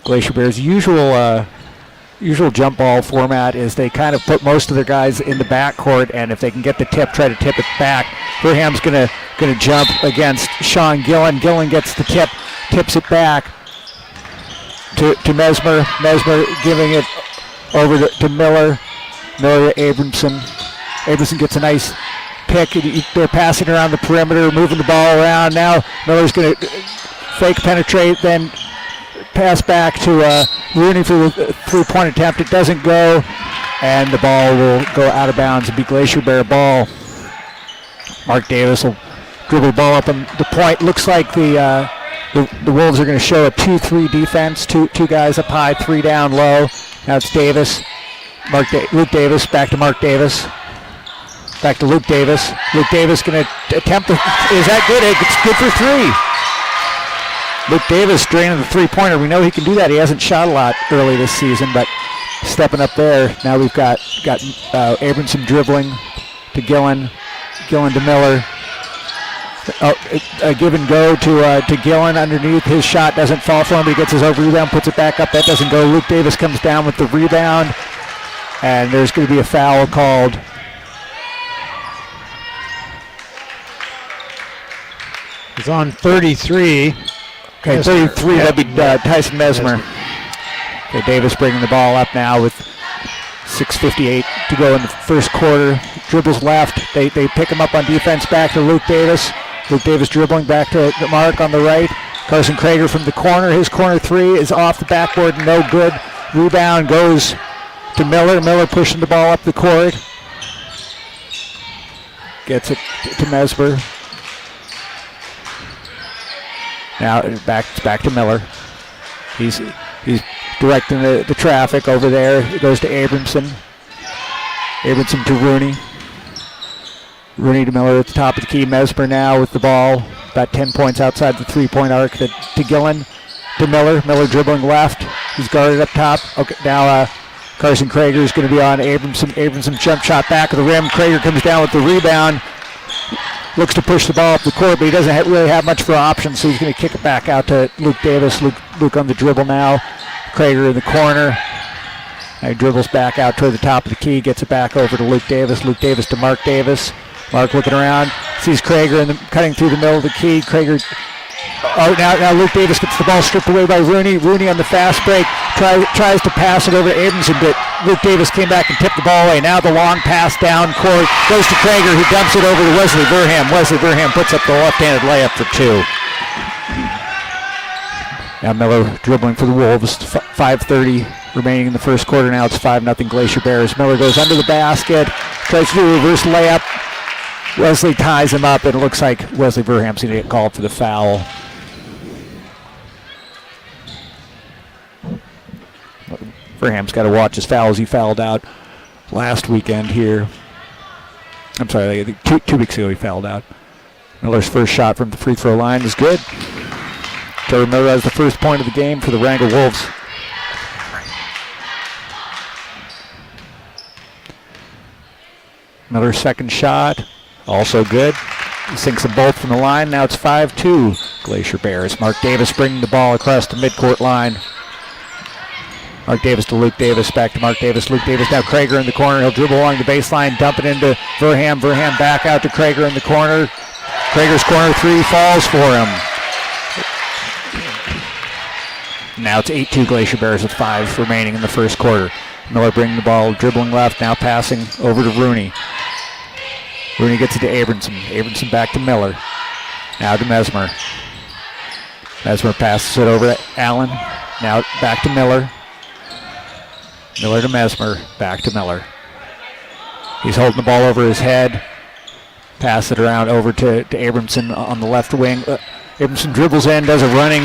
Glacier Bears' usual jump ball format is they kind of put most of their guys in the backcourt, and if they can get the tip, try to tip it back. Verham's gonna jump against Sean Gillen. Gillen gets the tip, tips it back to Mesmer. Mesmer giving it over to Miller. Miller to Abramson. Abramson gets a nice pick. They're passing around the perimeter, moving the ball around. Now Miller's going to fake penetrate, then pass back to Rooney for the three-point attempt. It doesn't go, and the ball will go out of bounds and be Glacier Bear ball. Mark Davis will dribble the ball up on the point. Looks like the Wolves are going to show a 2-3 defense. Two guys up high, three down low. Now it's Davis. Luke Davis, back to Mark Davis. Back to Luke Davis. Luke Davis going to attempt to, is that good? It's good for three. Luke Davis draining the three-pointer. We know he can do that. He hasn't shot a lot early this season, but stepping up there. Now we've got Abramson dribbling to Gillen. Gillen to Miller. A give and go to Gillen underneath. His shot doesn't fall for him, but he gets his over rebound, puts it back up. That doesn't go. Luke Davis comes down with the rebound, and there's going to be a foul called. It's on 33. Okay, 33, that'd be Tyson Mesmer. Okay, Davis bringing the ball up now with 6:58 to go in the first quarter. Dribbles left. They pick him up on defense. Back to Luke Davis. Luke Davis dribbling back to Mark on the right. Carson Krager from the corner. His corner three is off the backboard. No good. Rebound goes to Miller. Miller pushing the ball up the court. Gets it to Mesmer. Now back to Miller. He's directing the traffic over there. It goes to Abramson. Abramson to Rooney. Rooney to Miller at the top of the key. Mesmer now with the ball. About 10 points outside the three-point arc. To Gillen. To Miller. Miller dribbling left. He's guarded up top. Okay, now Carson Krager is going to be on Abramson. Abramson jump shot back of the rim. Krager comes down with the rebound. Looks to push the ball up the court, but he doesn't really have much for options, so he's going to kick it back out to Luke Davis. Luke on the dribble now. Krager in the corner. Now he dribbles back out toward the top of the key, gets it back over to Luke Davis. Luke Davis to Mark Davis. Mark looking around, sees Krager cutting through the middle of the key. Krager. Oh, now Luke Davis gets the ball stripped away by Rooney. Rooney on the fast break tries to pass it over to Abramson, but Luke Davis came back and tipped the ball away. Now the long pass down court goes to Krager, who dumps it over to Wesley Verham. Wesley Verham puts up the left-handed layup for two. Now Miller dribbling for the Wolves. 5:30 remaining in the first quarter. Now it's 5-0 Glacier Bears. Miller goes under the basket, tries to do a reverse layup. Wesley ties him up, and it looks like Wesley Verham's going to get called for the foul. Verham's got to watch his fouls. He fouled out last weekend here. I'm sorry, I think 2 weeks ago he fouled out. Miller's first shot from the free throw line is good. Trevor Miller has the first point of the game for the Wrangell Wolves. Miller's second shot, also good. He sinks them both from the line. Now it's 5-2 Glacier Bears. Mark Davis bringing the ball across the midcourt line. Mark Davis to Luke Davis, back to Mark Davis. Luke Davis now Krager in the corner. He'll dribble along the baseline, dump it into Verham. Verham back out to Krager in the corner. Krager's corner three falls for him. Now it's 8-2 Glacier Bears with 5 remaining in the first quarter. Miller bringing the ball, dribbling left, now passing over to Rooney. Rooney gets it to Abramson. Abramson back to Miller. Now to Mesmer. Mesmer passes it over to Allen. Now back to Miller. Miller to Mesmer, back to Miller. He's holding the ball over his head. Pass it around over to Abramson on the left wing. Abramson dribbles in, does a running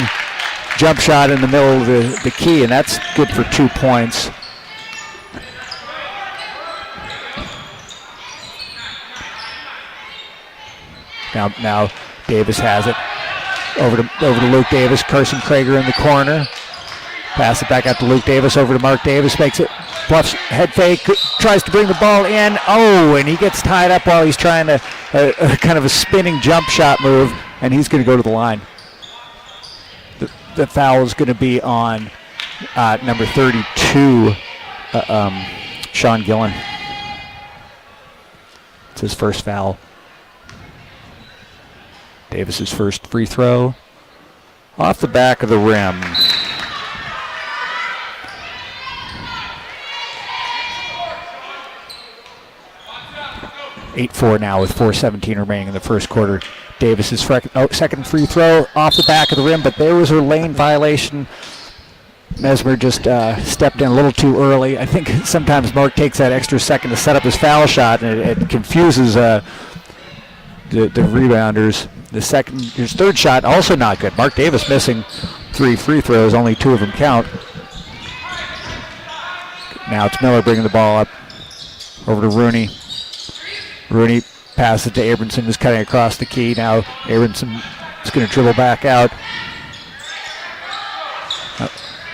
jump shot in the middle of the key, and that's good for 2 points. Now Davis has it. Over to Luke Davis. Carson Krager in the corner. Pass it back out to Luke Davis, over to Mark Davis, makes it, bluffs, head fake, tries to bring the ball in. Oh, and he gets tied up while he's trying to, kind of a spinning jump shot move, and he's going to go to the line. The foul is going to be on Number 32, Sean Gillen. It's his first foul. Davis's first free throw. Off the back of the rim. (8-4) now with 4:17 remaining in the first quarter. Davis's second free throw off the back of the rim, but there was a lane violation. Mesmer just stepped in a little too early. I think sometimes Mark takes that extra second to set up his foul shot, and it confuses the rebounders. His third shot also not good. Mark Davis missing 3 free throws, only 2 of them count. Now it's Miller bringing the ball up over to Rooney. Rooney passes to Abramson, who's cutting across the key. Now Abramson is going to dribble back out.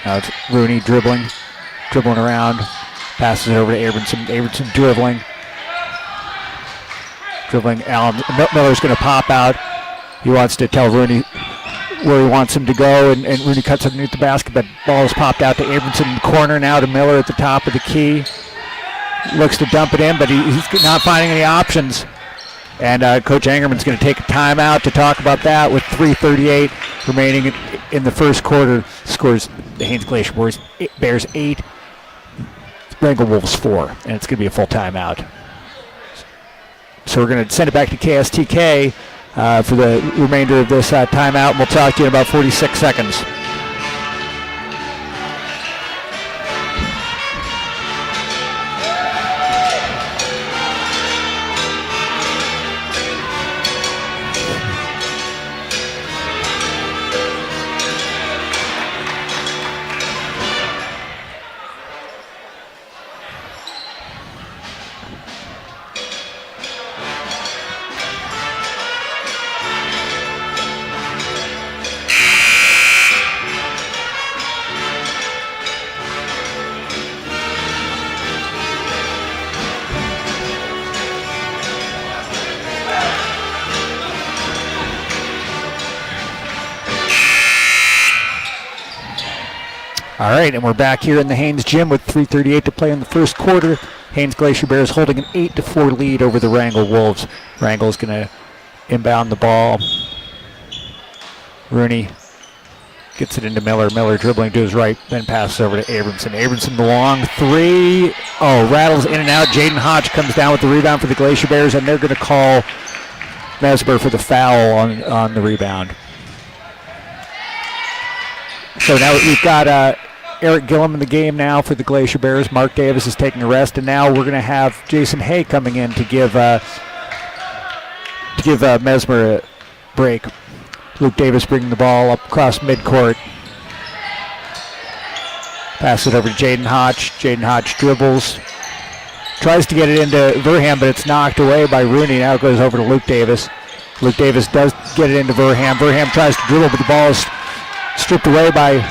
Now it's Rooney dribbling around, passes it over to Abramson. Abramson dribbling. Allen Miller's going to pop out. He wants to tell Rooney where he wants him to go, and Rooney cuts underneath the basket, but ball is popped out to Abramson in the corner now to Miller at the top of the key. Looks to dump it in, but he's not finding any options. And Coach Angerman's going to take a timeout to talk about that with 3:38 remaining in the first quarter. Scores the Haines Glacier Bears 8, Wrangell Wolves 4, and it's going to be a full timeout. So we're going to send it back to KSTK for the remainder of this timeout, and we'll talk to you in about 46 seconds. All right, and we're back here in the Haines gym with 3:38 to play in the first quarter. Haines Glacier Bears holding an 8-4 lead over the Wrangell Wolves. Wrangell's going to inbound the ball. Rooney gets it into Miller. Miller dribbling to his right, then passes over to Abramson. Abramson the long 3. Oh, rattles in and out. Jaden Hodge comes down with the rebound for the Glacier Bears, and they're going to call Mesmer for the foul on the rebound. So now we've got Eric Gillum in the game now for the Glacier Bears. Mark Davis is taking a rest, and now we're going to have Jason Hay coming in to give Mesmer a break. Luke Davis bringing the ball up across midcourt. Pass it over to Jaden Hodge. Jaden Hodge dribbles. Tries to get it into Verham, but it's knocked away by Rooney. Now it goes over to Luke Davis. Luke Davis does get it into Verham. Verham tries to dribble, but the ball is stripped away by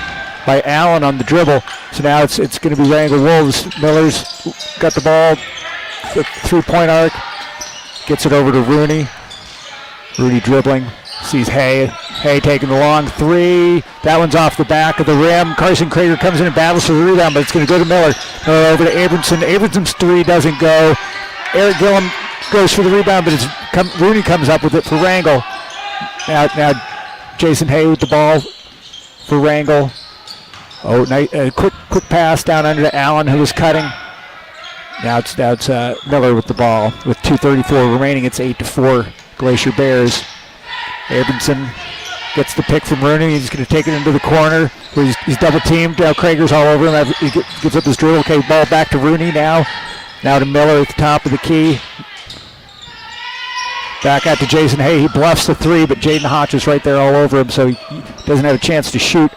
Allen on the dribble. So now it's going to be Wrangell Wolves. Miller's got the ball, the three-point arc, gets it over to Rooney. Rooney dribbling, sees Hay. Hay taking the long 3. That one's off the back of the rim. Carson Krager comes in and battles for the rebound, but it's going to go to Miller. Miller over to Abramson. Abramson's 3 doesn't go. Eric goes for the rebound, but Rooney comes up with it for Wrangell. Now Jason Hay with the ball for Wrangell. Oh, quick pass down under to Allen, who was cutting. Now it's Miller with the ball with 2:34 remaining. It's 8-4 Glacier Bears. Abramson gets the pick from Rooney. He's going to take it into the corner where he's double teamed. Now Krager's all over him. He gives up his dribble. Okay, ball back to Rooney now. Now to Miller at the top of the key. Back out to Jason Hay. He bluffs the 3, but Jaden Hodge is right there all over him, so he doesn't have a chance to shoot.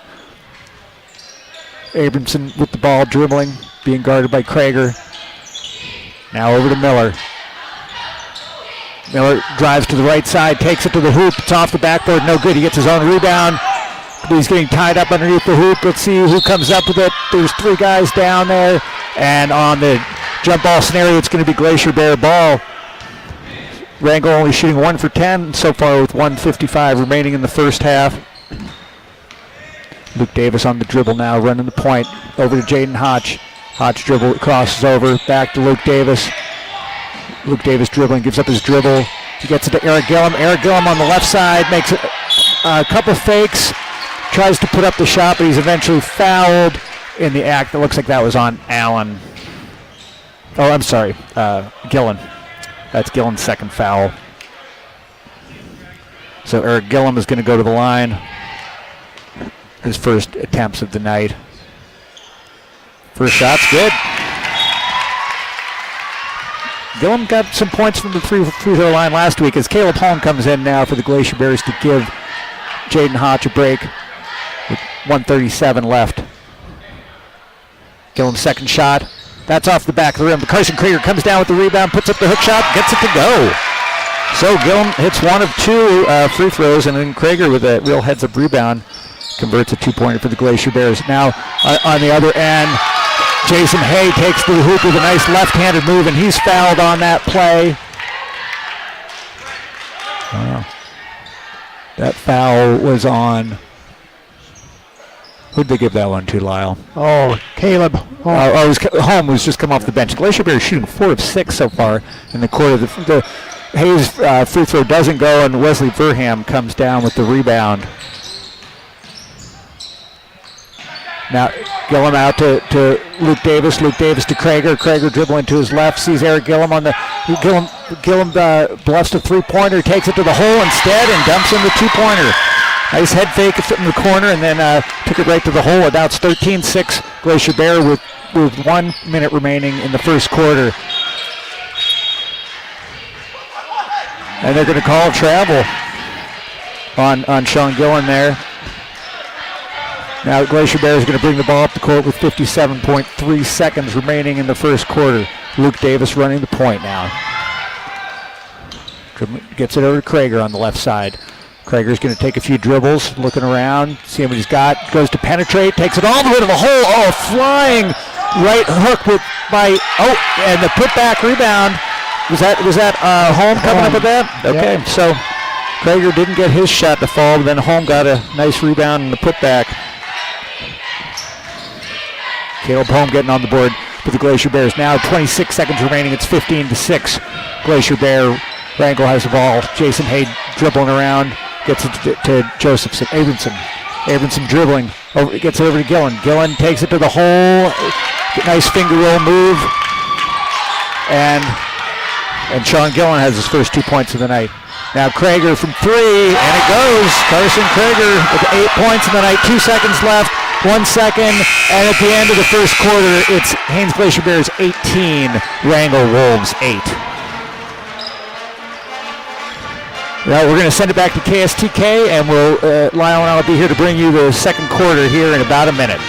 Abramson with the ball, dribbling, being guarded by Krager. Now over to Miller. Miller drives to the right side, takes it to the hoop. It's off the backboard, no good. He gets his own rebound. He's getting tied up underneath the hoop. Let's see who comes up with it. There's 3 guys down there, and on the jump ball scenario, it's going to be Glacier Bear ball. Wrangell only shooting 1 for 10 so far with 1:55 remaining in the first half. Luke Davis on the dribble now, running the point. Over to Jaden Hotch. Hotch dribble, crosses over, back to Luke Davis. Luke Davis dribbling, gives up his dribble. He gets it to Eric Gillum. Eric Gillum on the left side makes a couple fakes, tries to put up the shot, but he's eventually fouled in the act. It looks like that was on Allen. Oh, I'm sorry, Gillen. That's Gillen's second foul. So Eric Gillum is going to go to the line. His first attempts of the night. First shot's good. Gillum got some points from the free throw line last week as Caleb Holm comes in now for the Glacier Bears to give Jaden Hotch a break with 1:37 left. Gillum's second shot. That's off the back of the rim. Carson Krieger comes down with the rebound, puts up the hook shot, gets it to go. So Gillum hits one of two free throws, and then Krieger with a real heads-up rebound converts a two-pointer for the Glacier Bears. Now on the other end, Jason Hay takes to the hoop with a nice left-handed move, and he's fouled on that play. That foul was on. Who'd they give that one to, Lyle? Oh, Caleb Holm. Holm was just come off the bench. Glacier Bears shooting 4 of 6 so far in the quarter. The Hayes free throw doesn't go, and Wesley Verham comes down with the rebound. Now Gillum out to Luke Davis. Luke Davis to Krieger. Krieger dribbling to his left. Sees Eric Gillum on the Gillum bluffs a three-pointer. Takes it to the hole instead and dumps in the two-pointer. Nice head fake in the corner and then took it right to the hole. Now it's 13-6 Glacier Bear with 1 minute remaining in the first quarter. And they're going to call travel on Sean Gillen there. Now Glacier Bears are going to bring the ball up the court with 57.3 seconds remaining in the first quarter. Luke Davis running the point now. Gets it over to Krieger on the left side. Krieger's going to take a few dribbles, looking around, seeing what he's got. Goes to penetrate, takes it all the way to the hole. Oh, flying right hook and the putback rebound. Was that Holm coming up with that? Okay, yep. So Krieger didn't get his shot to fall, but then Holm got a nice rebound and the putback. Caleb Holm getting on the board for the Glacier Bears. Now 26 seconds remaining. It's 15-6. Glacier Bear. Wrangell has the ball. Jason Hay dribbling around. Gets it to Josephson. Abramson dribbling. Gets it over to Gillen. Gillen takes it to the hole. Nice finger roll move. And Sean Gillen has his first 2 points of the night. Now Krieger from three, and it goes. Carson Krieger with 8 points in the night. 2 seconds left. 1 second, and at the end of the first quarter, it's Haines Glacier Bears 18, Wrangell Wolves 8. Well, we're going to send it back to KSTK, and Lyle and I will be here to bring you the second quarter here in about a minute.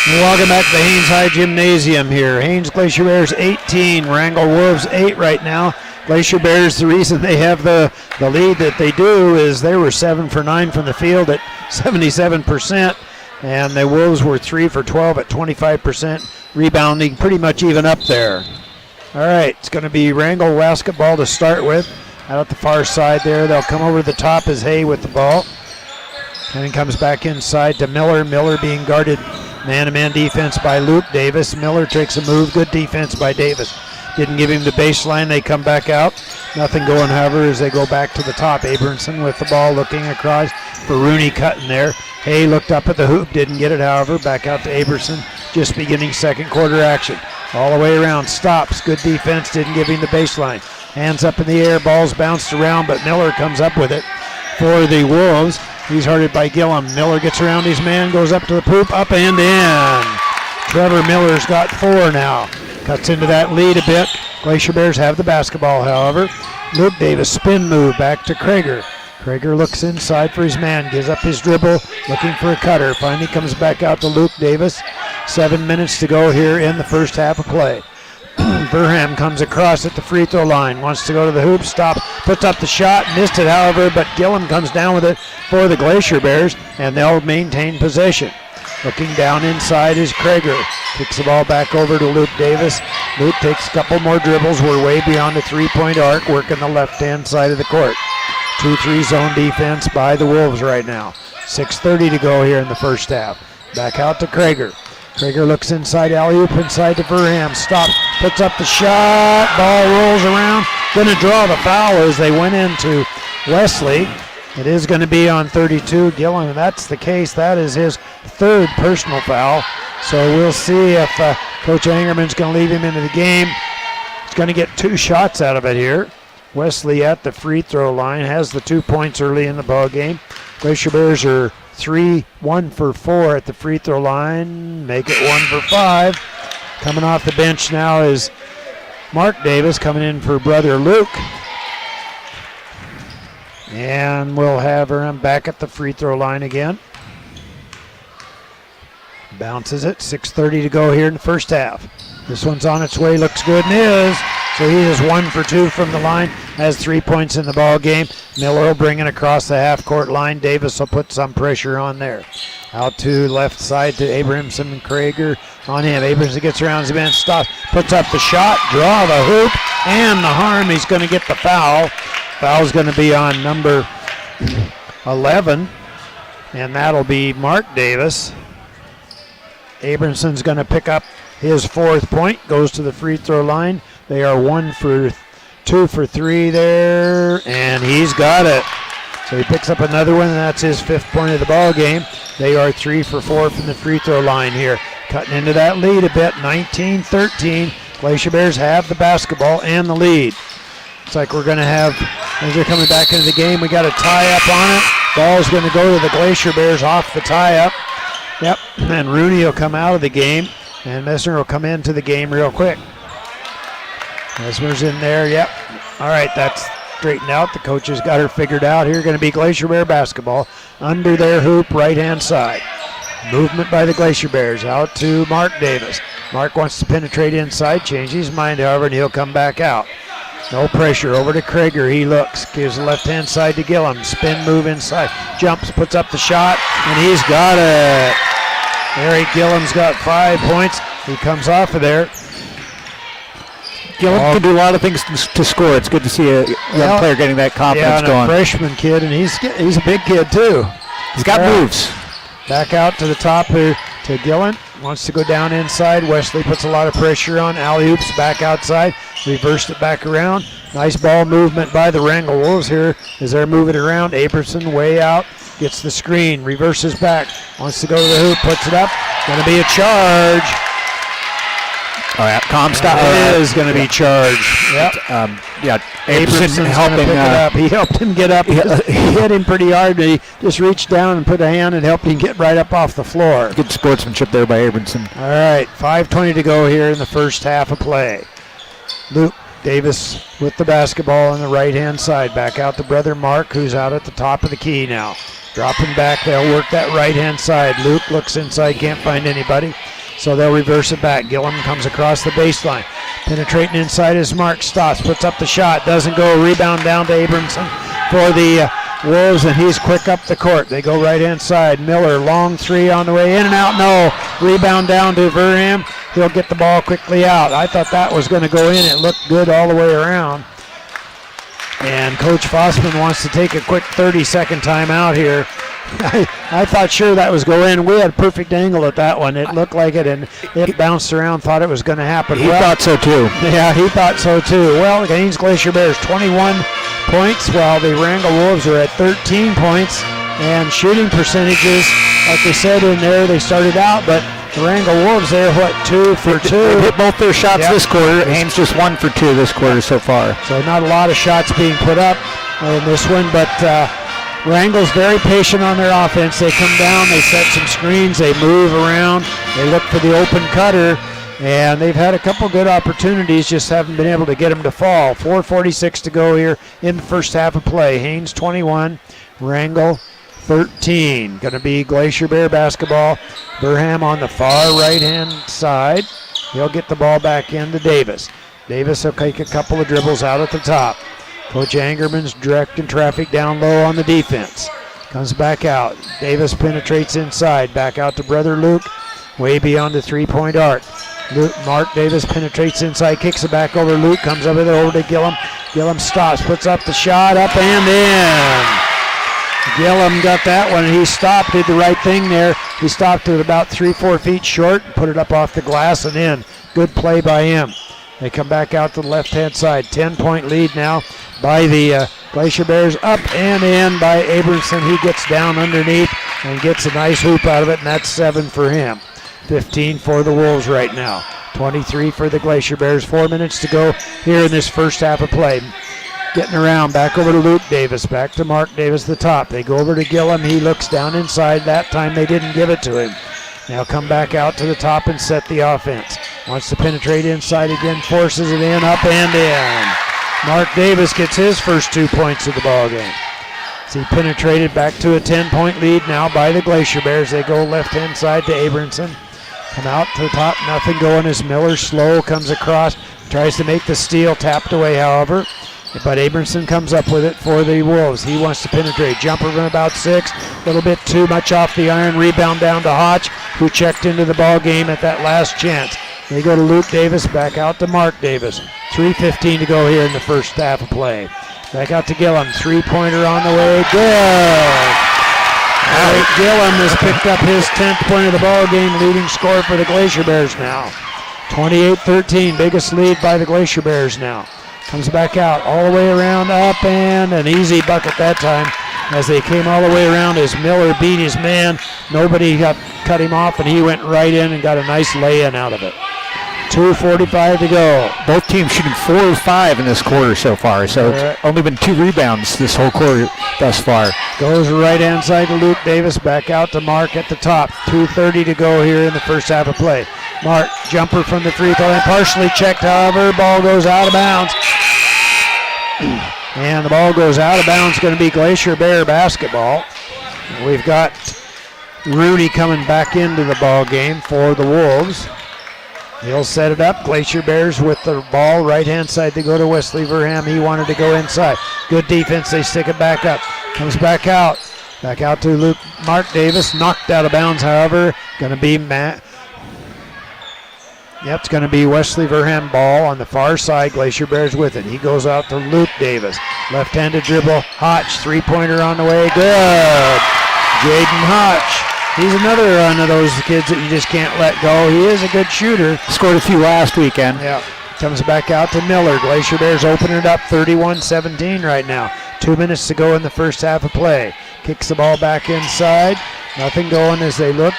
Welcome back to the Haines High Gymnasium here. Haines Glacier Bears 18, Wrangell Wolves 8 right now. Glacier Bears, the reason they have the lead that they do is they were 7 for 9 from the field at 77%, and the Wolves were 3 for 12 at 25%, rebounding pretty much even up there. All right, it's going to be Wrangell basketball to start with. Out at the far side there, they'll come over the top as Hay with the ball. And then comes back inside to Miller. Miller being guarded man-to-man defense by Luke Davis. Miller takes a move. Good defense by Davis. Didn't give him the baseline. They come back out. Nothing going, however, as they go back to the top. Abramson with the ball looking across for Rooney cutting there. Hay looked up at the hoop. Didn't get it, however. Back out to Abramson. Just beginning second quarter action. All the way around. Stops. Good defense. Didn't give him the baseline. Hands up in the air, ball's bounced around, but Miller comes up with it for the Wolves. He's hearted by Gillum. Miller gets around his man, goes up to the poop, up and in. Trevor Miller's got 4 now. Cuts into that lead a bit. Glacier Bears have the basketball, however. Luke Davis spin move back to Krager. Krager looks inside for his man, gives up his dribble, looking for a cutter. Finally comes back out to Luke Davis. 7 minutes to go here in the first half of play. Burham comes across at the free throw line, wants to go to the hoop, stop, puts up the shot, missed it, however, but Gillum comes down with it for the Glacier Bears, and they'll maintain possession. Looking down inside is Krager. Kicks the ball back over to Luke Davis. Luke takes a couple more dribbles. We're way beyond the three-point arc, working the left-hand side of the court. 2-3 zone defense by the Wolves right now. 6:30 to go here in the first half. Back out to Krager. Krager looks inside, alley-oop inside to Burham. Stops, puts up the shot. Ball rolls around. Going to draw the foul as they went into Wesley. It is going to be on 32. Gillum, and that's the case. That is his 3rd personal foul. So we'll see if Coach Angerman's going to leave him into the game. He's going to get 2 shots out of it here. Wesley at the free throw line has the 2 points early in the ball game. Glacier Bears are 1 for 4 at the free throw line. Make it 1 for 5. Coming off the bench now is Mark Davis coming in for brother Luke. And we'll have him back at the free throw line again. Bounces it. 6:30 to go here in the first half. This one's on its way. Looks good and is. So he is 1 for 2 from the line. Has 3 points in the ball game. Miller will bring it across the half-court line. Davis will put some pressure on there. Out to left side to Abramson and Krager on him. Abramson gets around his man, stops, puts up the shot, draw the hoop, and the harm. He's going to get the foul. Foul's going to be on number 11, and that'll be Mark Davis. Abramson's going to pick up his 4th point, goes to the free throw line. They are 2 for 3 there, and he's got it. So he picks up another one, and that's his 5th point of the ball game. They are 3 for 4 from the free throw line here. Cutting into that lead a bit, 19-13. Glacier Bears have the basketball and the lead. Looks like we're going to have, as they're coming back into the game, we got a tie-up on it. Ball's going to go to the Glacier Bears off the tie-up. Yep, and Rooney will come out of the game, and Messner will come into the game real quick. Messner's in there, yep. All right, that's straightened out. The coach has got her figured out. Here going to be Glacier Bear basketball under their hoop, right-hand side. Movement by the Glacier Bears out to Mark Davis. Mark wants to penetrate inside, change his mind, however, and he'll come back out. No pressure, over to Krager, he looks, gives the left-hand side to Gillum, spin move inside, jumps, puts up the shot, and he's got it. Eric Gillum's got 5 points, he comes off of there. Gillum can do a lot of things to score. It's good to see a young player getting that confidence and going. A freshman kid, and he's a big kid too. He's got moves. Back out to the top here to Gillum. Wants to go down inside. Wesley puts a lot of pressure on. Alley-oops back outside. Reversed it back around. Nice ball movement by the Wrangell Wolves here as they're moving around. Aberson way out. Gets the screen. Reverses back. Wants to go to the hoop. Puts it up. Going to be a charge. Oh, yeah. Comstock is going to be charged. Yep. Aberson helping pick it up. He helped him get up. He hit him pretty hard. He just reached down and put a hand and helped him get right up off the floor. Good sportsmanship there by Aberson. All right, 5:20 to go here in the first half of play. Luke Davis with the basketball on the right-hand side. Back out to brother Mark, who's out at the top of the key now. Dropping back, they'll work that right-hand side. Luke looks inside, can't find anybody. So they'll reverse it back. Gillum comes across the baseline. Penetrating inside is Mark. Stops, puts up the shot. Doesn't go. Rebound down to Abramson for the Wolves, and he's quick up the court. They go right-hand side. Miller, long 3 on the way in and out. No. Rebound down to Verham. He'll get the ball quickly out. I thought that was going to go in. It looked good all the way around. And Coach Fossman wants to take a quick 30-second timeout here. I thought sure that was going in. We had a perfect angle at that one. It looked like it, and it bounced around, thought it was going to happen. He thought so too. Yeah, he thought so too. Well, Haines Glacier Bears 21 points, while the Wrangell Wolves are at 13 points. And shooting percentages, like they said in there, they started out, but The Wrangell Wolves there, 2 for 2. They hit both their shots this quarter. Yep. Haines just 1 for 2 this quarter so far. So not a lot of shots being put up in this one, but Wrangell's very patient on their offense. They come down, they set some screens, they move around, they look for the open cutter, and they've had a couple good opportunities, just haven't been able to get them to fall. 4:46 to go here in the first half of play. Haines 21, Wrangell 13. Going to be Glacier Bear basketball. Burham on the far right-hand side. He'll get the ball back into Davis. Davis will take a couple of dribbles out at the top. Coach Angerman's directing traffic down low on the defense. Comes back out. Davis penetrates inside. Back out to brother Luke. Way beyond the three-point arc. Mark Davis penetrates inside. Kicks it back over. Luke comes up with it over to Gillum. Gillum stops. Puts up the shot. Up and in. Gillum got that one, and he stopped, did the right thing there. He stopped at about 3-4 feet short and put it up off the glass and in. Good play by him. They come back out to the left-hand side. 10-point lead now by the Glacier Bears. Up and in by Abramson. He gets down underneath and gets a nice hoop out of it, and that's 7 for him. 15 for the Wolves right now. 23 for the Glacier Bears. 4 minutes to go here in this first half of play. Getting around, back over to Luke Davis, back to Mark Davis, the top. They go over to Gillum. He looks down inside. That time they didn't give it to him. Now come back out to the top and set the offense. Wants to penetrate inside again, forces it in, up and in. Mark Davis gets his first 2 points of the ball game. So he penetrated back to a 10-point lead now by the Glacier Bears. They go left-hand side to Abramson. Come out to the top, nothing going as Miller slow comes across, tries to make the steal, tapped away however. But Abramson comes up with it for the Wolves. He wants to penetrate. Jumper from about 6. A little bit too much off the iron. Rebound down to Hotch, who checked into the ball game at that last chance. They go to Luke Davis, back out to Mark Davis. 3:15 to go here in the first half of play. Back out to Gillum. Three-pointer on the way. Good. Gillum has picked up his 10th point of the ball game, leading scorer for the Glacier Bears now. 28-13, biggest lead by the Glacier Bears now. Comes back out, all the way around, up, and an easy bucket that time as they came all the way around as Miller beat his man. Nobody cut him off, and he went right in and got a nice lay-in out of it. 2:45 to go. Both teams shooting 4 of 5 in this quarter so far, so it's only been 2 rebounds this whole quarter thus far. Goes right-hand side to Luke Davis, back out to Mark at the top. 2:30 to go here in the first half of play. Mark, jumper from the free throw line, partially checked, however, ball goes out of bounds. And the ball goes out of bounds, going to be Glacier Bear basketball. We've got Rooney coming back into the ball game for the Wolves. He'll set it up. Glacier Bears with the ball, right-hand side. They go to Wesley Verham. He wanted to go inside. Good defense. They stick it back up. Comes back out. Back out to Mark Davis. Knocked out of bounds, however. Going to be it's going to be Wesley Verham ball on the far side. Glacier Bears with it. He goes out to Luke Davis. Left-handed dribble. Hotch, three-pointer on the way. Good. Jaden Hotch. He's another one of those kids that you just can't let go. He is a good shooter. Scored a few last weekend. Yeah. Comes back out to Miller. Glacier Bears open it up 31-17 right now. 2 minutes to go in the first half of play. Kicks the ball back inside. Nothing going as they look.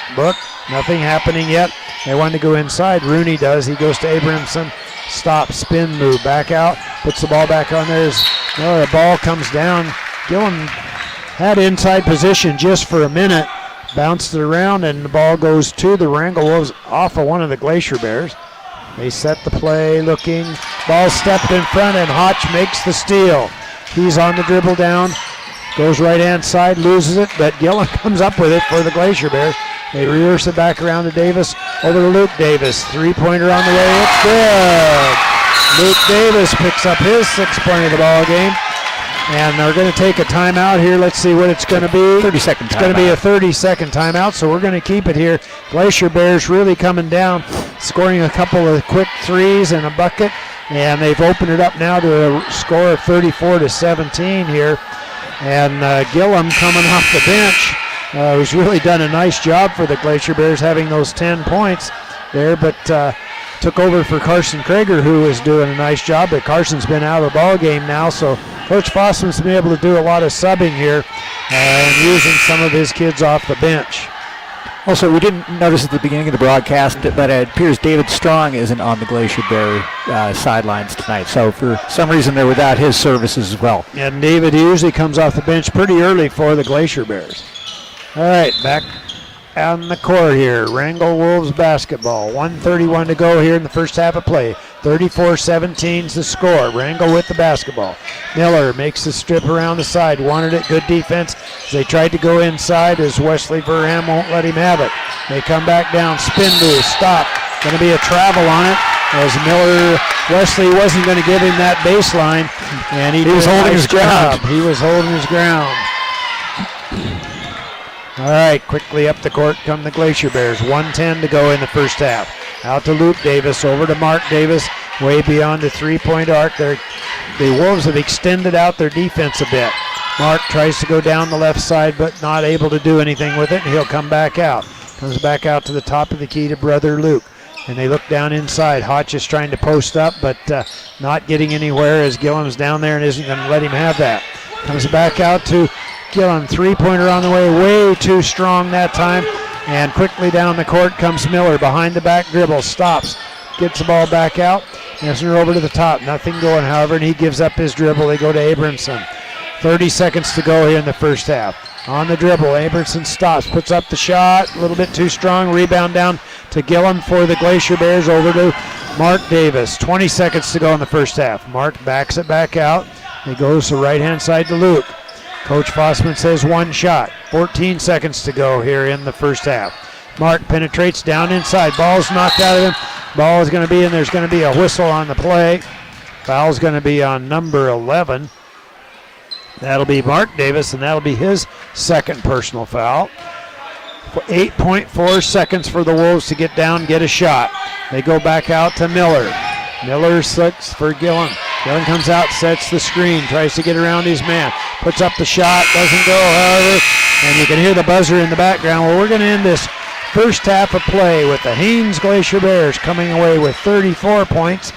Nothing happening yet. They want to go inside. Rooney does. He goes to Abramson. Stop, spin move. Back out. Puts the ball back on there. The ball comes down. Gillum had inside position just for a minute. Bounced it around, and the ball goes to the Wrangell Wolves off of one of the Glacier Bears. They set the play looking. Ball stepped in front, and Hotch makes the steal. He's on the dribble down. Goes right-hand side, loses it, but Gillum comes up with it for the Glacier Bears. They reverse it back around to Davis. Over to Luke Davis. Three-pointer on the way. It's good. Luke Davis picks up his 6th point of the ball game. And they're going to take a timeout here. Let's see what it's going to be. 30-second timeout. It's going to be a 30-second timeout, so we're going to keep it here. Glacier Bears really coming down, scoring a couple of quick threes and a bucket. And they've opened it up now to a score of 34-17 here. And Gillum coming off the bench, who's really done a nice job for the Glacier Bears having those 10 points there, but took over for Carson Krager, who is doing a nice job, but Carson's been out of the ball game now, so Coach Fossman's been able to do a lot of subbing here and using some of his kids off the bench. Also, we didn't notice at the beginning of the broadcast, but it appears David Strong isn't on the Glacier Bear sidelines tonight. So for some reason, they're without his services as well. And David usually comes off the bench pretty early for the Glacier Bears. All right, back on the court here. Wrangell Wolves basketball. 1:31 to go here in the first half of play. 34-17 is the score. Wrangell with the basketball. Miller makes the strip around the side. Wanted it. Good defense. As they tried to go inside as Wesley Verham won't let him have it. They come back down. Spin move. Stop. Going to be a travel on it as Wesley wasn't going to give him that baseline. And he was holding his ground. He was holding his ground. All right, quickly up the court come the Glacier Bears. 1:10 to go in the first half. Out to Luke Davis, over to Mark Davis, way beyond the three-point arc. The Wolves have extended out their defense a bit. Mark tries to go down the left side, but not able to do anything with it, and he'll come back out. Comes back out to the top of the key to brother Luke. And they look down inside. Hodge is trying to post up, but not getting anywhere as Gillum's down there and isn't going to let him have that. Comes back out to Gillum, three-pointer on the way too strong that time. And quickly down the court comes Miller, behind the back dribble, stops, gets the ball back out, hands her over to the top. Nothing going, however, and he gives up his dribble. They go to Abramson. 30 seconds to go here in the first half. On the dribble, Abramson stops, puts up the shot, a little bit too strong. Rebound down to Gillum for the Glacier Bears, over to Mark Davis. 20 seconds to go in the first half. Mark backs it back out. He goes to right-hand side to Luke. Coach Fossman says one shot. 14 seconds to go here in the first half. Mark penetrates down inside. Ball's knocked out of him. Ball is going to be in. There's going to be a whistle on the play. Foul's going to be on number 11. That'll be Mark Davis, and that'll be his second personal foul. 8.4 seconds for the Wolves to get down, get a shot. They go back out to Miller. Miller looks for Gillum. Gillum comes out, sets the screen, tries to get around his man. Puts up the shot, doesn't go, however. And you can hear the buzzer in the background. Well, we're going to end this first half of play with the Haines Glacier Bears coming away with 34 points.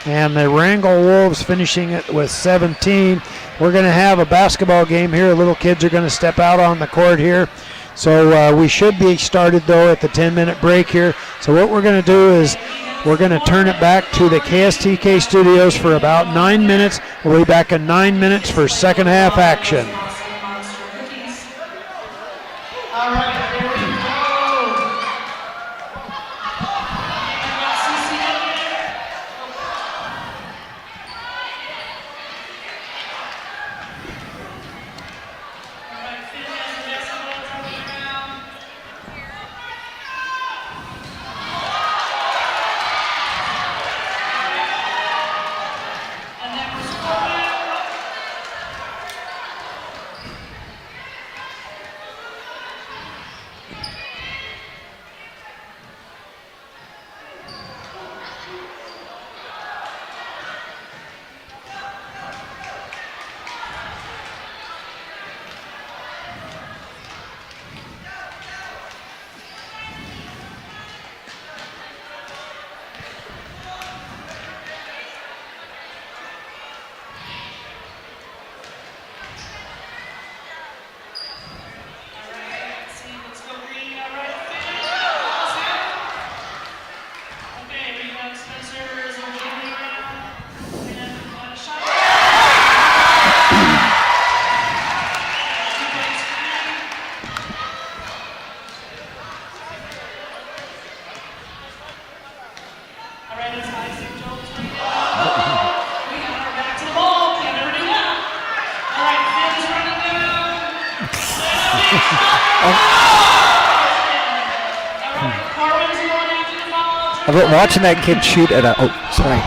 And the Wrangell Wolves finishing it with 17. We're going to have a basketball game here. Little kids are going to step out on the court here. So we should be started, though, at the 10-minute break here. So what we're going to do is we're going to turn it back to the KSTK studios for about 9 minutes. We'll be back in 9 minutes for second half action. All right, here we go. I've been watching that kid shoot at a. Oh, sorry.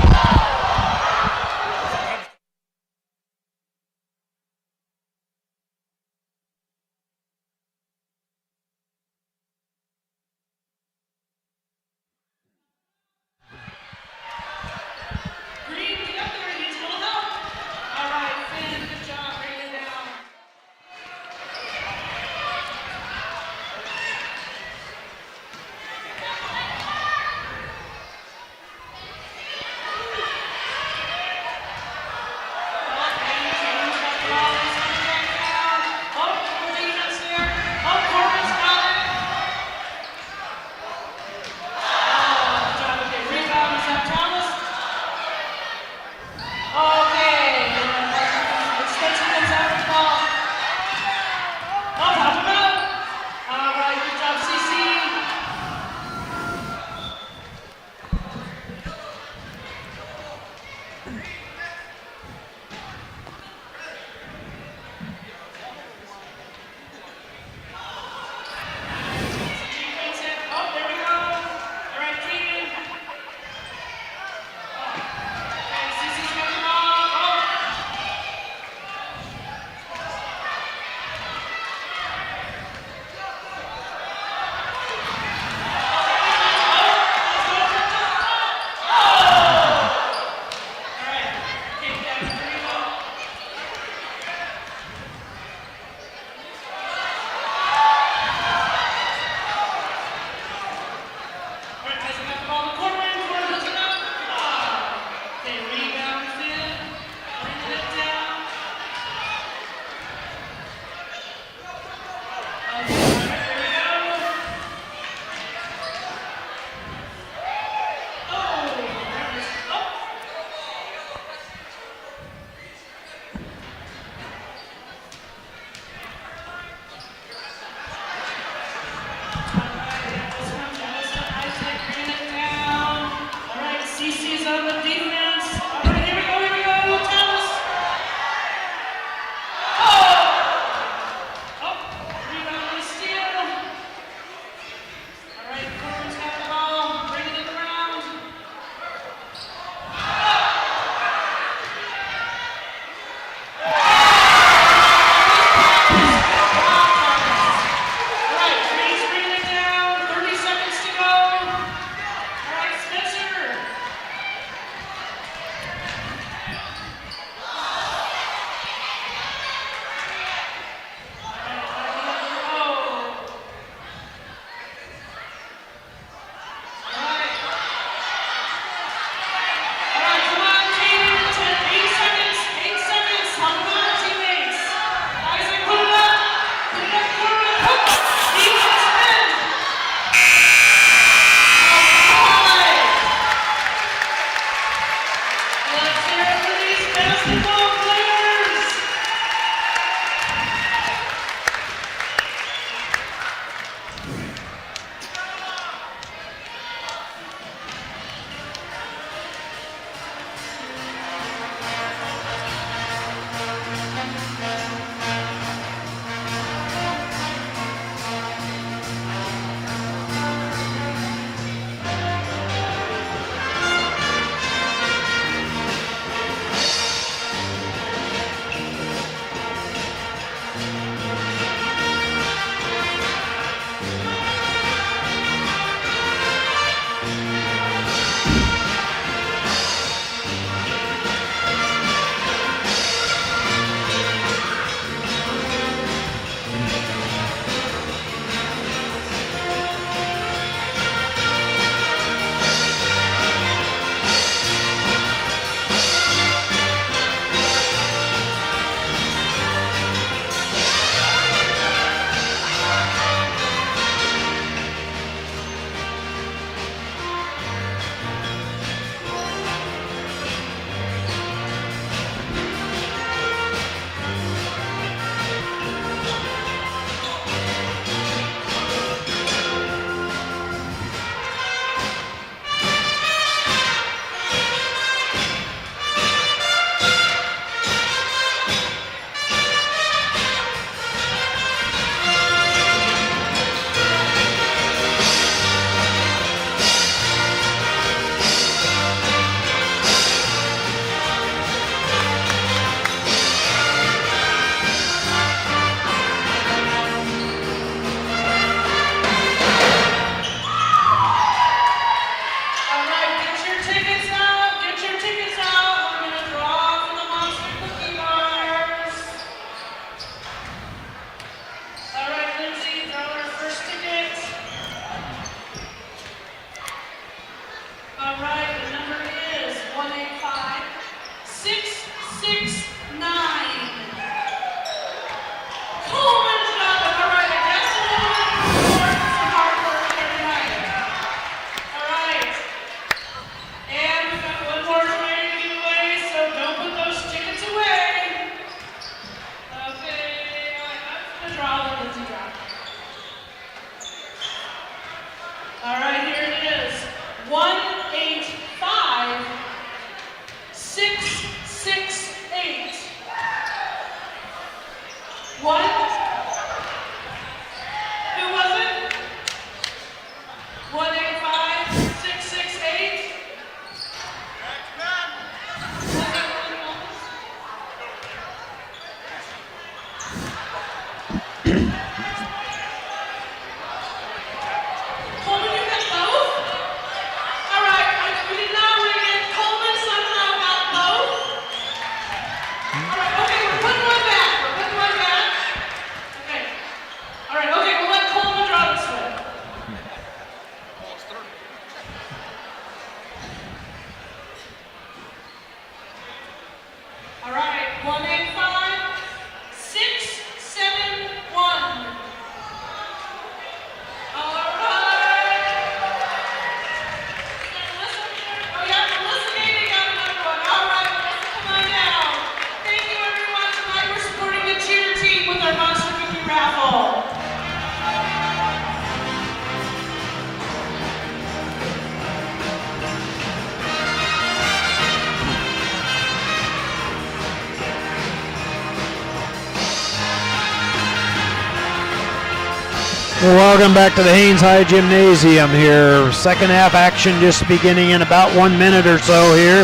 Well, welcome back to the Haines High Gymnasium here. Second half action just beginning in about 1 minute or so here.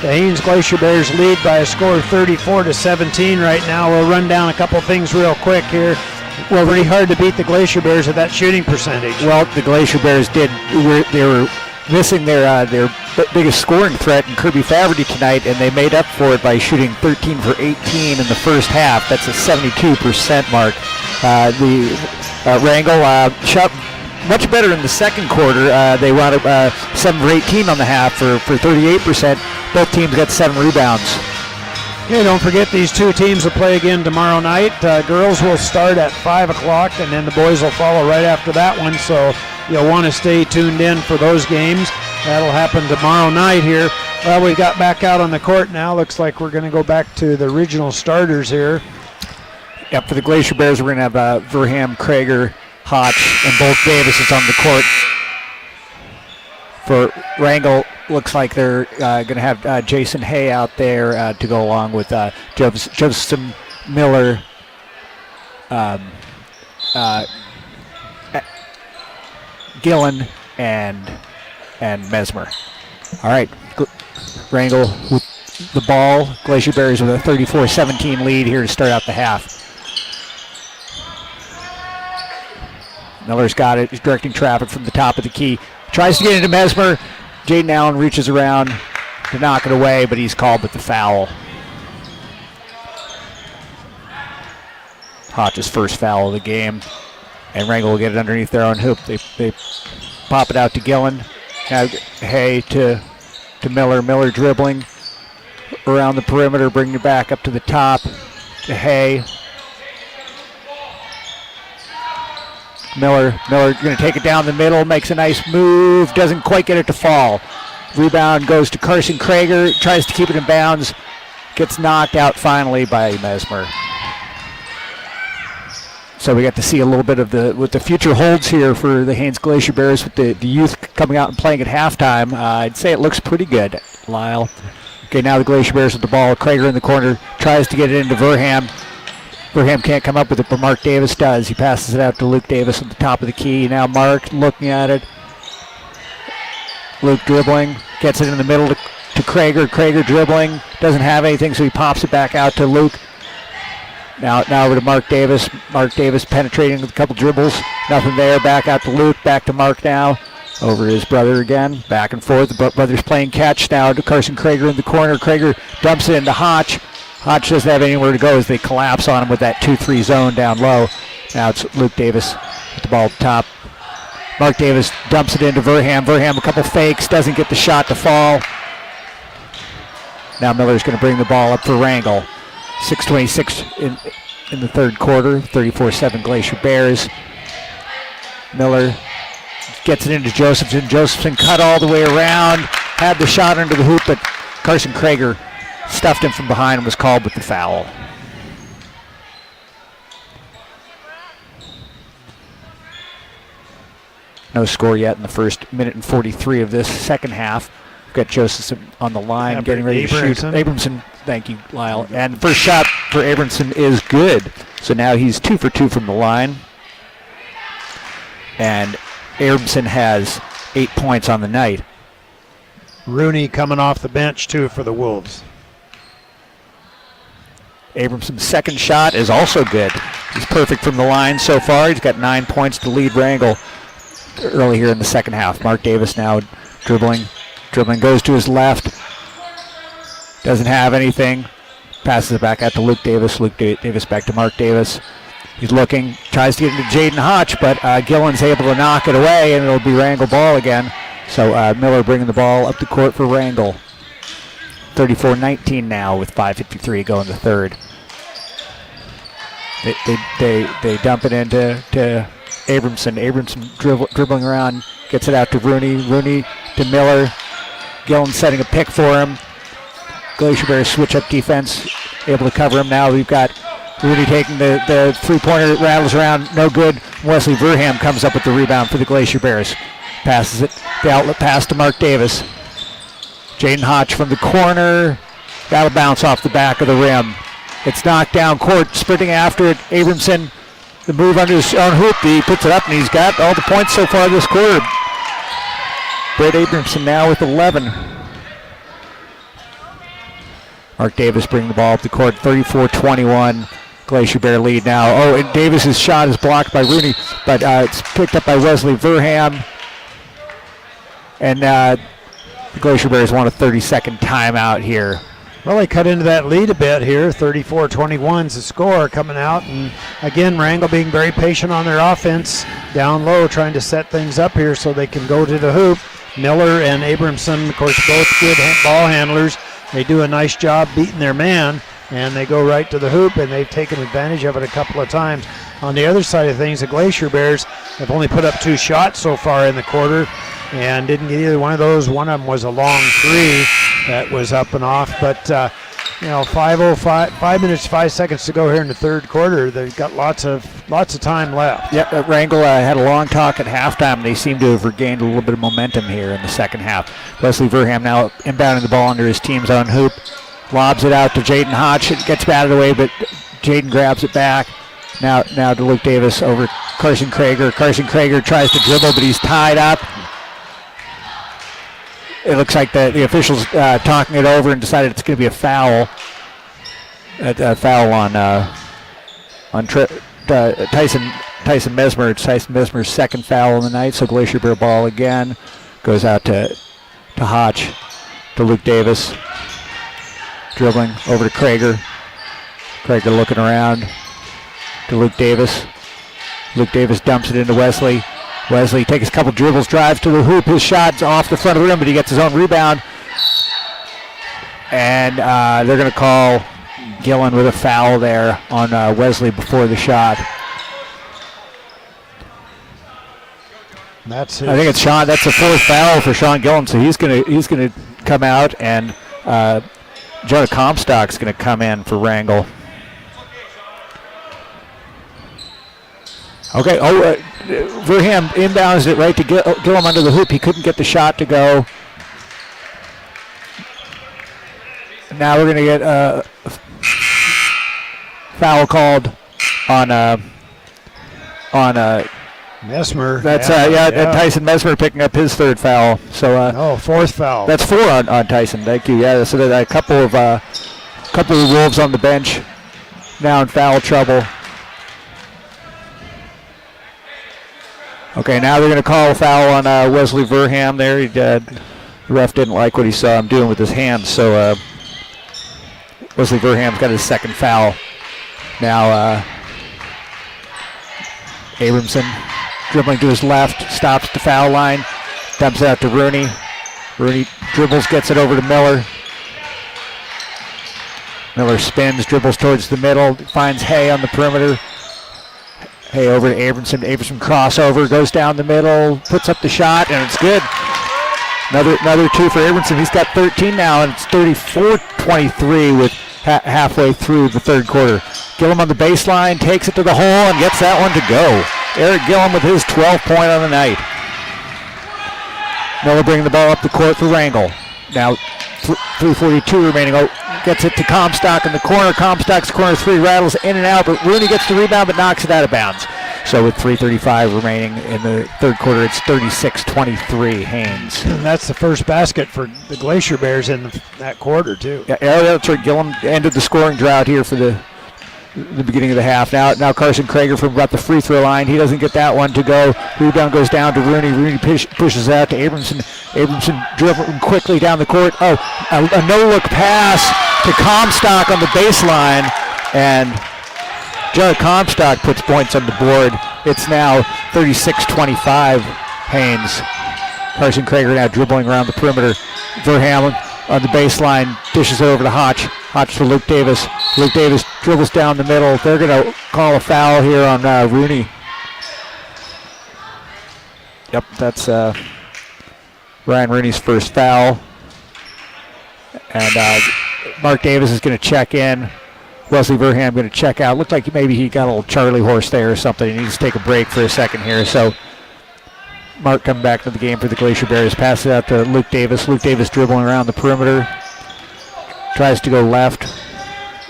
The Haines Glacier Bears lead by a score of 34-17 right now. We'll run down a couple things real quick here. Well, pretty hard to beat the Glacier Bears at that shooting percentage. Well, the Glacier Bears did. They were missing their biggest scoring threat in Kirby Faverty tonight, and they made up for it by shooting 13 for 18 in the first half. That's a 72% mark. Wrangell shot much better in the second quarter. They wound up 7 for 18 on the half for 38%. Both teams got 7 rebounds. Okay, don't forget these two teams will play again tomorrow night. Girls will start at 5 o'clock, and then the boys will follow right after that one. So you'll want to stay tuned in for those games. That'll happen tomorrow night here. Well, we got back out on the court now. Looks like we're going to go back to the original starters here. Yep, for the Glacier Bears, we're going to have Verham, Krager, Hotch, and Bolt Davis is on the court. For Wrangell, looks like they're going to have Jason Hay out there to go along with Joseph Miller, Gillen, and Mesmer. All right, Wrangell with the ball. Glacier Bears with a 34-17 lead here to start out the half. Miller's got it. He's directing traffic from the top of the key. Tries to get into Mesmer. Jaden Allen reaches around to knock it away, but he's called with the foul. Hodge's first foul of the game. And Wrangell will get it underneath their own hoop. They pop it out to Gillen. Now Hay to Miller. Miller dribbling around the perimeter, bringing it back up to the top to Hay. Miller going to take it down the middle, makes a nice move, doesn't quite get it to fall. Rebound goes to Carson Krager, tries to keep it in bounds, gets knocked out finally by Mesmer. So we got to see a little bit of what the future holds here for the Haines Glacier Bears with the youth coming out and playing at halftime. I'd say it looks pretty good, Lyle. Okay, now the Glacier Bears with the ball. Krager in the corner, tries to get it into Verham. Verham can't come up with it, but Mark Davis does. He passes it out to Luke Davis at the top of the key. Now Mark looking at it. Luke dribbling, gets it in the middle to Krager. Krager dribbling, doesn't have anything, so he pops it back out to Luke. Now over to Mark Davis. Mark Davis penetrating with a couple dribbles. Nothing there. Back out to Luke. Back to Mark now. Over his brother again. Back and forth. The brothers playing catch now to Carson Krager in the corner. Krager dumps it into Hodge. Hodge doesn't have anywhere to go as they collapse on him with that 2-3 zone down low. Now it's Luke Davis with the ball at the top. Mark Davis dumps it into Verham. Verham a couple fakes. Doesn't get the shot to fall. Now Miller's going to bring the ball up for Wrangell. 6:26 in the third quarter, 34-7 Glacier Bears. Miller gets it into Josephson. Josephson cut all the way around, had the shot under the hoop, but Carson Krager stuffed him from behind and was called with the foul. No score yet in the first minute and 43 of this second half. We've got Josephson on the line getting ready to shoot. Abramson, thank you, Lyle. And the first shot for Abramson is good. So now he's 2 for 2 from the line. And Abramson has 8 points on the night. Rooney coming off the bench, too, for the Wolves. Abramson's second shot is also good. He's perfect from the line so far. He's got 9 points to lead Wrangell early here in the second half. Mark Davis now dribbling, goes to his left. Doesn't have anything. Passes it back out to Luke Davis. Luke Davis back to Mark Davis. He's looking, tries to get into Jaden Hodge, but Gillen's able to knock it away, and it'll be Wrangell ball again. So Miller bringing the ball up the court for Wrangell. 34-19 now with 5:53 going to third. They dump it into Abramson. Abramson dribbling around, gets it out to Rooney. Rooney to Miller. Gillen setting a pick for him. Glacier Bears switch up defense, able to cover him. Now we've got Rooney taking the three-pointer, rattles around, no good. Wesley Verham comes up with the rebound for the Glacier Bears. Passes it, the outlet pass to Mark Davis. Jaden Hodge from the corner. That'll bounce off the back of the rim. It's knocked down court, sprinting after it. Abramson, the move under his own hoop. He puts it up, and he's got all the points so far this quarter. Brett Abramson now with 11. Mark Davis bringing the ball up the court, 34-21. Glacier Bear lead now. Oh, and Davis's shot is blocked by Rooney, but it's picked up by Wesley Verham. And the Glacier Bears want a 30-second timeout here. Well, they cut into that lead a bit here. 34-21's the score coming out. And again, Wrangell being very patient on their offense. Down low, trying to set things up here so they can go to the hoop. Miller and Abramson, of course, both good ball handlers. They do a nice job beating their man, and they go right to the hoop, and they've taken advantage of it a couple of times. On the other side of things, the Glacier Bears have only put up 2 shots so far in the quarter and didn't get either one of those. One of them was a long three that was up and off, but 5 minutes, 5 seconds to go here in the third quarter. They've got lots of time left. Yeah, Wrangell had a long talk at halftime. They seem to have regained a little bit of momentum here in the second half. Wesley Verham now inbounding the ball under his team's own hoop. Lobs it out to Jaden Hodge. It gets out of the way, but Jaden grabs it back. Now to Luke Davis over Carson Krager. Carson Krager tries to dribble, but he's tied up. It looks like the officials talking it over and decided it's going to be a foul. A foul on Tyson Tyson Mesmer. It's Tyson Mesmer's second foul of the night, so Glacier Bear ball again. Goes out to Hotch, to Luke Davis. Dribbling over to Krager. Krager looking around to Luke Davis. Luke Davis dumps it into Wesley. Wesley takes a couple dribbles, drives to the hoop. His shot's off the front of the rim, but he gets his own rebound. And they're going to call Gillen with a foul there on Wesley before the shot. I think it's Sean. That's the fourth foul for Sean Gillen, so he's gonna come out, and Jonah Comstock's going to come in for Wrangell. Okay, Verham inbounds it right to Gillum under the hoop. He couldn't get the shot to go. Now we're going to get a foul called on Mesmer. That's Tyson Mesmer picking up his third foul. So fourth foul. That's 4 on Tyson. Thank you. Yeah, so a couple of Wolves on the bench now in foul trouble. Okay, now they're going to call a foul on Wesley Verham there. The ref didn't like what he saw him doing with his hands, so Wesley Verham's got his second foul. Now Abramson dribbling to his left, stops the foul line, dumps it out to Rooney. Rooney dribbles, gets it over to Miller. Miller spins, dribbles towards the middle, finds Hay on the perimeter. Hay over to Abramson. Abramson crossover, goes down the middle, puts up the shot, and it's good. Another 2 for Abramson. He's got 13 now, and it's 34-23 with halfway through the third quarter. Gillum on the baseline, takes it to the hole, and gets that one to go. Eric Gillum with his 12th point on the night. Miller bringing the ball up the court for Wrangell. Now 3:42 remaining. Gets it to Comstock in the corner. Comstock's corner 3 rattles in and out, but Rooney gets the rebound but knocks it out of bounds. So with 3:35 remaining in the third quarter, it's 36-23 Haines. And that's the first basket for the Glacier Bears in that quarter, too. Yeah, that's right. Gillum ended the scoring drought here for the beginning of the half. Now Carson Krager from about the free throw line. He doesn't get that one to go. Rebound goes down to Rooney. Rooney pushes out to Abramson. Abramson dribbling quickly down the court. A no-look pass to Comstock on the baseline, and Joe Comstock puts points on the board. It's now 36-25 Haines. Carson Krager now dribbling around the perimeter. Verham on the baseline, dishes it over to Hotch. Hotch to Luke Davis. Luke Davis dribbles down the middle. They're going to call a foul here on Rooney. Yep, that's Ryan Rooney's first foul. And Mark Davis is going to check in. Wesley Verham going to check out. Looked like maybe he got a little Charlie horse there or something. He needs to take a break for a second here. So Mark coming back to the game for the Glacier Bears. Passes it out to Luke Davis. Luke Davis dribbling around the perimeter. Tries to go left.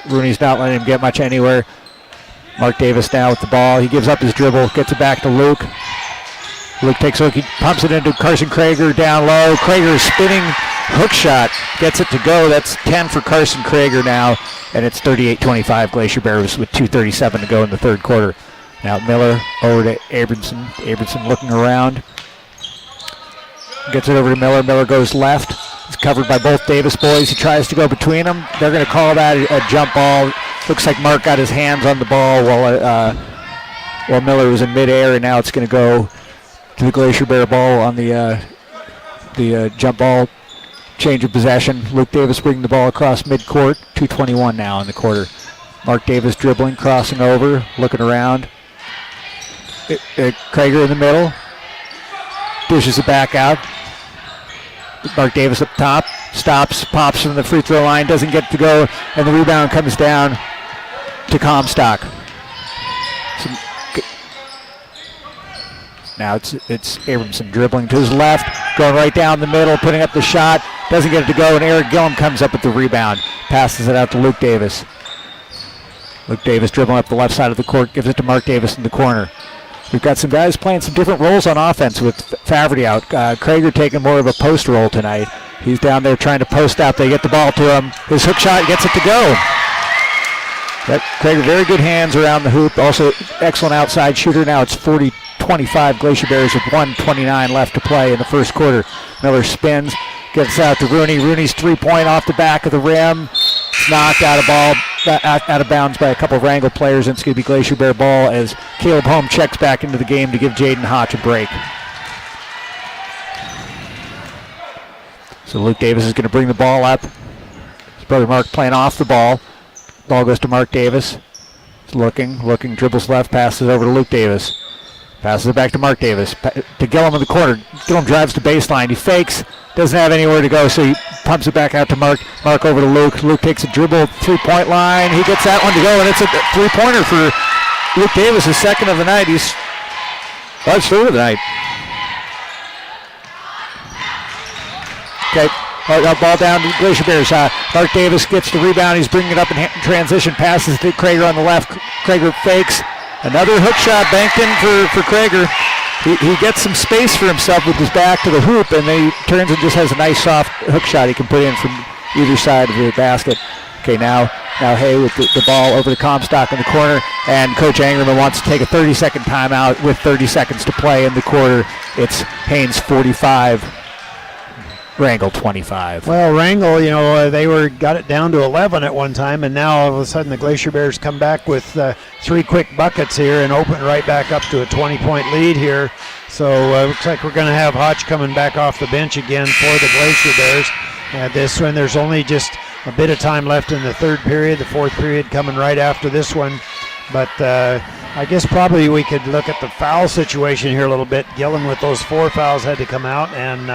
Rooney's not letting him get much anywhere. Mark Davis now with the ball. He gives up his dribble. Gets it back to Luke. Luke takes a look. He pumps it into Carson Krager down low. Krager spinning hook shot. Gets it to go. That's 10 for Carson Krager now. And it's 38-25 Glacier Bears with 2:37 to go in the third quarter. Now Miller over to Abramson. Abramson looking around. Gets it over to Miller. Miller goes left. It's covered by both Davis boys. He tries to go between them. They're going to call that a jump ball. Looks like Mark got his hands on the ball while Miller was in midair, and now it's going to go to the Glacier Bear ball on the jump ball. Change of possession. Luke Davis bringing the ball across midcourt. 2:21 now in the quarter. Mark Davis dribbling, crossing over, looking around. Krager in the middle. Dishes it back out. Mark Davis up top. Stops, pops from the free throw line, doesn't get to go, and the rebound comes down to Comstock. Now it's Abramson dribbling to his left, going right down the middle, putting up the shot, doesn't get it to go, and Eric Gillum comes up with the rebound, passes it out to Luke Davis. Luke Davis dribbling up the left side of the court, gives it to Mark Davis in the corner. We've got some guys playing some different roles on offense with Faverty out. Krager taking more of a post role tonight. He's down there trying to post out. They get the ball to him. His hook shot gets it to go. Craig, very good hands around the hoop. Also, excellent outside shooter. Now it's 40-25 Glacier Bears with 1:29 left to play in the first quarter. Miller spins, gets out to Rooney. Rooney's three-point off the back of the rim. It's knocked out of bounds by a couple of Wrangell players, and it's going to be Glacier Bear ball as Caleb Holm checks back into the game to give Jaden Hotch a break. So Luke Davis is going to bring the ball up. His brother Mark playing off the ball. Ball goes to Mark Davis. He's looking, dribbles left, passes over to Luke Davis. Passes it back to Mark Davis. To Gillum in the corner. Gillum drives to baseline. He fakes, doesn't have anywhere to go, so he pumps it back out to Mark. Mark over to Luke. Luke takes a dribble, three-point line. He gets that one to go, and it's a three-pointer for Luke Davis, his second of the night. He's third of the night. Okay. Ball down to Glacier Bears. Mark Davis gets the rebound. He's bringing it up in transition. Passes to Krager on the left. Krager fakes. Another hook shot banked in for Krager. He gets some space for himself with his back to the hoop, and then he turns and just has a nice soft hook shot he can put in from either side of the basket. Okay, now Hay with the ball over to Comstock in the corner, and Coach Angerman wants to take a 30-second timeout with 30 seconds to play in the quarter. It's Haines 45. Wrangell 25. Well, Wrangell, they got it down to 11 at one time, and now all of a sudden the Glacier Bears come back with 3 quick buckets here and open right back up to a 20-point lead here. So looks like we're going to have Hotch coming back off the bench again for the Glacier Bears. This one, there's only just a bit of time left in the third period. The fourth period coming right after this one. But I guess probably we could look at the foul situation here a little bit. Gillen with those 4 fouls had to come out, and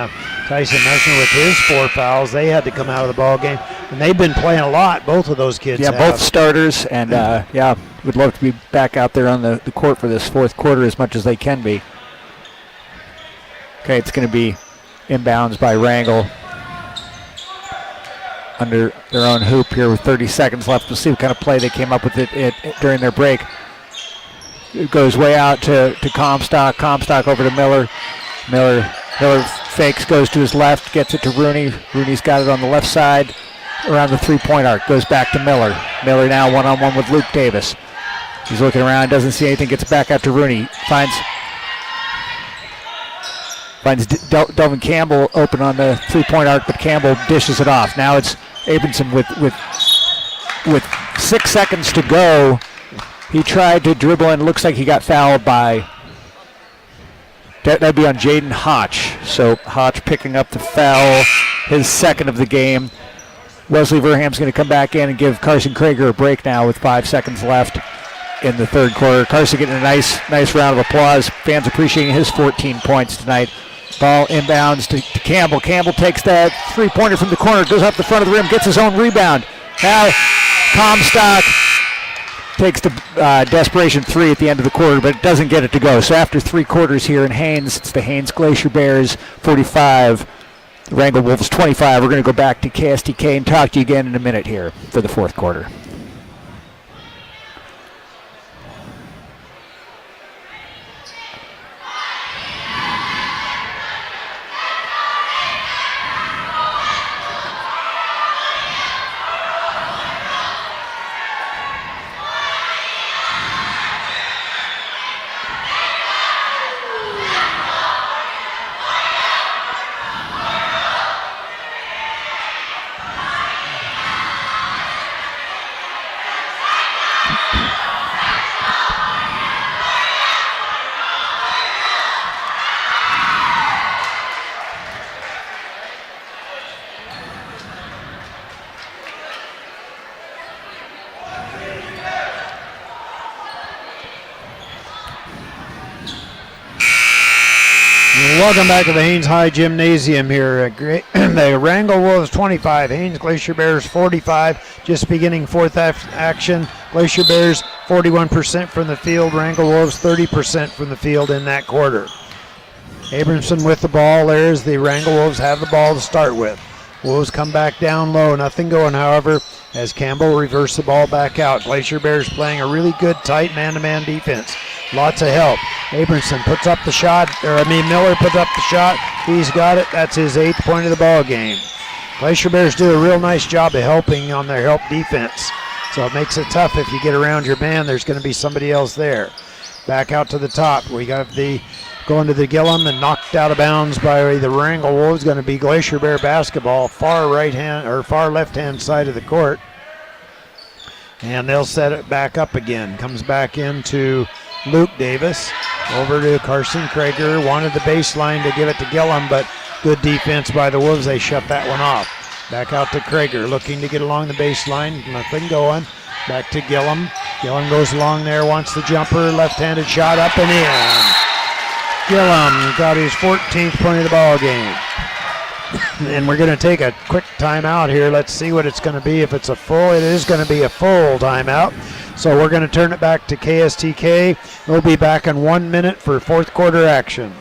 Tyson Messner with his 4 fouls, they had to come out of the ball game. And they've been playing a lot, both of those kids. Yeah, have. Both starters, and would love to be back out there on the court for this fourth quarter as much as they can be. Okay, it's going to be inbounds by Wrangell under their own hoop here with 30 seconds left. We'll see what kind of play they came up with it during their break. It goes way out to Comstock. Comstock over to Miller. Miller fakes, goes to his left, gets it to Rooney. Rooney's got it on the left side around the three-point arc. Goes back to Miller. Miller now one-on-one with Luke Davis. He's looking around, doesn't see anything, gets back out to Rooney. Finds Delvin Campbell open on the three-point arc, but Campbell dishes it off. Now it's Abramson with 6 seconds to go. He tried to dribble and looks like he got fouled by, that'd be on Jaden Hotch. So Hotch picking up the foul, his second of the game. Wesley Verham's going to come back in and give Carson Krager a break now with 5 seconds left in the third quarter. Carson getting a nice round of applause. Fans appreciating his 14 points tonight. Ball inbounds to Campbell. Campbell takes that three-pointer from the corner, goes up the front of the rim, gets his own rebound. Now Comstock takes the desperation three at the end of the quarter, but it doesn't get it to go. So after 3 quarters here in Haines, it's the Haines Glacier Bears 45, the Wrangell Wolves 25. We're going to go back to KSTK and talk to you again in a minute here for the fourth quarter. Welcome back to the Haines High Gymnasium here. The Wrangell Wolves 25, Haines Glacier Bears 45. Just beginning fourth action. Glacier Bears 41% from the field. Wrangell Wolves 30% from the field in that quarter. Abramson with the ball. There's the Wrangell Wolves have the ball to start with. Wolves come back down low. Nothing going, however, as Campbell reverses the ball back out. Glacier Bears playing a really good, tight man-to-man defense. Lots of help. Abramson puts up the shot, Miller puts up the shot. He's got it. That's his 8th point of the ball game. Glacier Bears do a real nice job of helping on their help defense. So it makes it tough if you get around your man. There's going to be somebody else there. Back out to the top. We got the going to the Gillum and knocked out of bounds by the Wrangell Wolves. Going to be Glacier Bear basketball, far left hand side of the court. And they'll set it back up again. Comes back into Luke Davis. Over to Carson Krager. Wanted the baseline to give it to Gillum, but good defense by the Wolves. They shut that one off. Back out to Krager, looking to get along the baseline. Nothing going. Back to Gillum. Gillum goes along there, wants the jumper. Left-handed shot up and in. Gillum got his 14th point of the ball game. And we're going to take a quick timeout here. Let's see what it's going to be. If it's a full, it is going to be a full timeout. So we're going to turn it back to KSTK. We'll be back in 1 minute for fourth quarter action.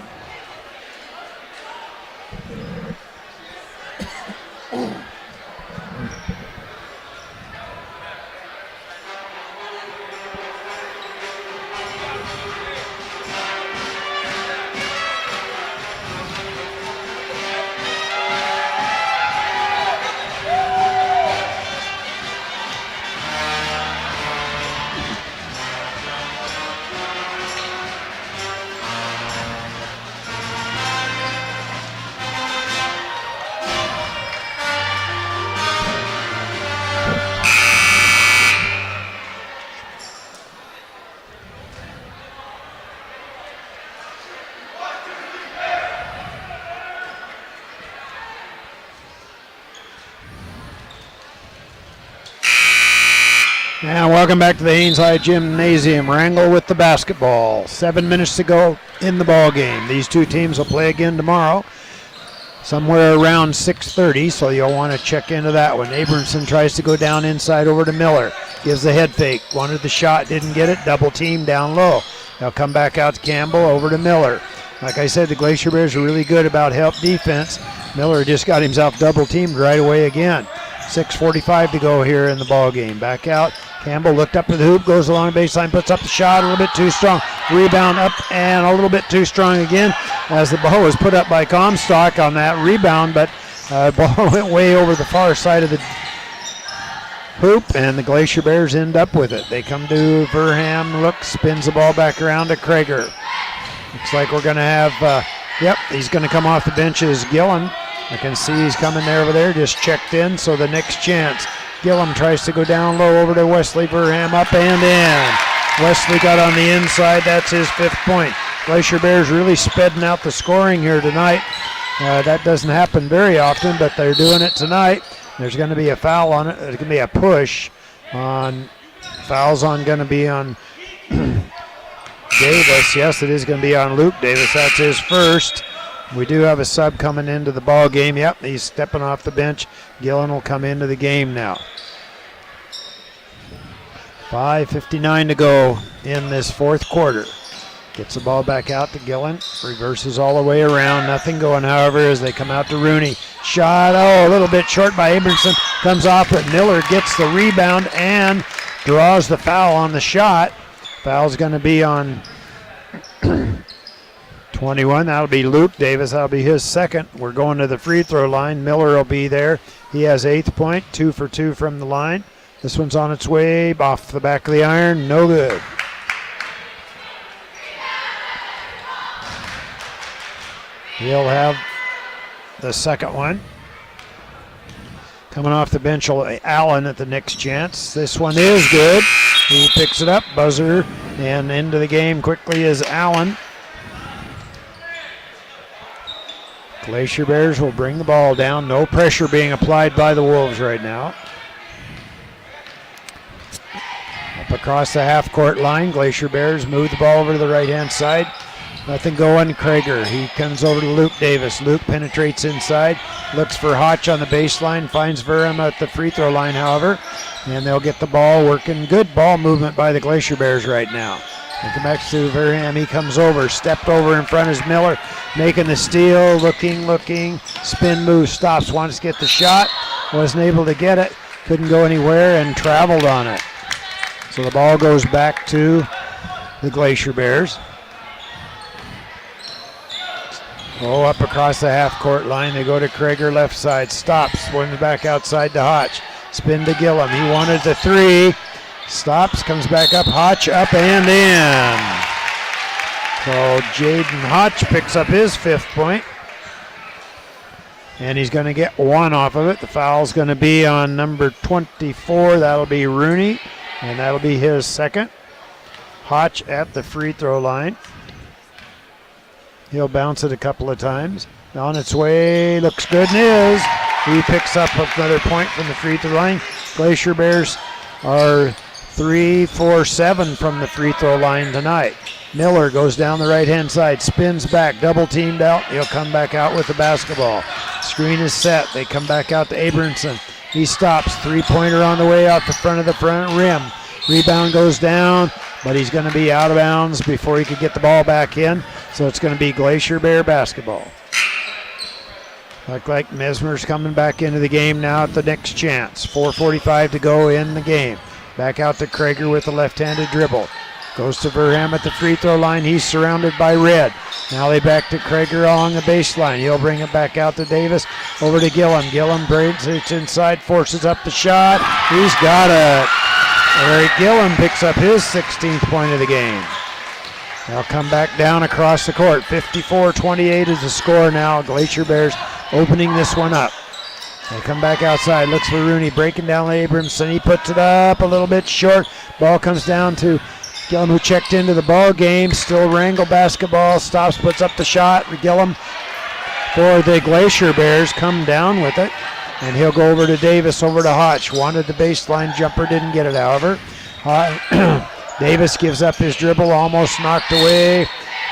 And welcome back to the Haines High Gymnasium. Wrangell with the basketball. 7 minutes to go in the ball game. These two teams will play again tomorrow, somewhere around 6:30, so you'll want to check into that one. Abramson tries to go down inside over to Miller. Gives the head fake. Wanted the shot, didn't get it. Double team down low. They'll come back out to Campbell, over to Miller. Like I said, the Glacier Bears are really good about help defense. Miller just got himself double teamed right away again. 6:45 to go here in the ball game. Back out. Campbell looked up to the hoop, goes along the baseline, puts up the shot a little bit too strong. Rebound up and a little bit too strong again as the ball was put up by Comstock on that rebound, but the ball went way over the far side of the hoop, and the Glacier Bears end up with it. They come to Verham, looks, spins the ball back around to Krager. Looks like we're going to have, he's going to come off the bench as Gillen. I can see he's coming there over there, just checked in, so the next chance. Gillum tries to go down low over to Wesley Verham, up and in. Wesley got on the inside, that's his 5th point. Glacier Bears really spedding out the scoring here tonight. That doesn't happen very often, but they're doing it tonight. There's going to be a foul on it. There's going to be a push on, fouls on going to be on Davis. Yes, it is going to be on Luke Davis. That's his first. We do have a sub coming into the ball game. Yep, he's stepping off the bench. Gillen will come into the game now. 5:59 to go in this fourth quarter. Gets the ball back out to Gillen. Reverses all the way around. Nothing going, however, as they come out to Rooney. Shot, a little bit short by Abramson. Comes off, but Miller gets the rebound and draws the foul on the shot. Foul's going to be on 21. That'll be Luke Davis. That'll be his second. We're going to the free throw line. Miller will be there. He has 8th point, 2 for 2 from the line. This one's on its way off the back of the iron. No good. He'll have the second one. Coming off the bench, Allen at the next chance. This one is good. He picks it up, buzzer, and into the game quickly is Allen. Glacier Bears will bring the ball down. No pressure being applied by the Wolves right now. Up across the half-court line, Glacier Bears move the ball over to the right-hand side. Nothing going. Krager, he comes over to Luke Davis. Luke penetrates inside, looks for Hotch on the baseline, finds Verham at the free throw line, however, and they'll get the ball working. Good ball movement by the Glacier Bears right now. And come back to Verham. He comes over, stepped over in front is Miller, making the steal, looking, spin move, stops, wants to get the shot, wasn't able to get it, couldn't go anywhere, and traveled on it. So the ball goes back to the Glacier Bears. Up across the half-court line. They go to Krager left side. Stops. Wins back outside to Hotch. Spin to Gillum. He wanted the three. Stops, comes back up. Hotch up and in. So Jaden Hotch picks up his 5th point. And he's going to get 1 off of it. The foul's going to be on number 24. That'll be Rooney. And that'll be his 2nd. Hotch at the free throw line. He'll bounce it a couple of times. On its way, looks good and is. He picks up another point from the free throw line. Glacier Bears are 3-4-7 from the free throw line tonight. Miller goes down the right-hand side, spins back, double teamed out. He'll come back out with the basketball. Screen is set. They come back out to Abramson. He stops. Three-pointer on the way out the front of the front rim. Rebound goes down, but he's going to be out of bounds before he could get the ball back in. So it's going to be Glacier Bear basketball. Look like Mesmer's coming back into the game now at the next chance. 4:45 to go in the game. Back out to Krager with the left-handed dribble. Goes to Verham at the free throw line. He's surrounded by red. Now they back to Krager along the baseline. He'll bring it back out to Davis. Over to Gillum. Gillum breaks it inside, forces up the shot. He's got it. Eric Gillum picks up his 16th point of the game. They'll come back down across the court. 54-28 is the score now. Glacier Bears opening this one up. They come back outside. Looks for Rooney. Breaking down Abramson. He puts it up a little bit short. Ball comes down to Gillum, who checked into the ball game. Still Wrangell basketball. Stops, puts up the shot. Gillum for the Glacier Bears come down with it. And he'll go over to Davis, over to Hotch. Wanted the baseline jumper, didn't get it, however. Davis gives up his dribble, almost knocked away.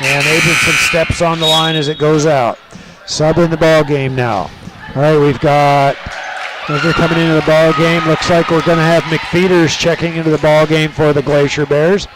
And Abramson steps on the line as it goes out. Sub in the ball game now. All right, we've got, as they're coming into the ball game, looks like we're going to have McFeeters checking into the ball game for the Glacier Bears.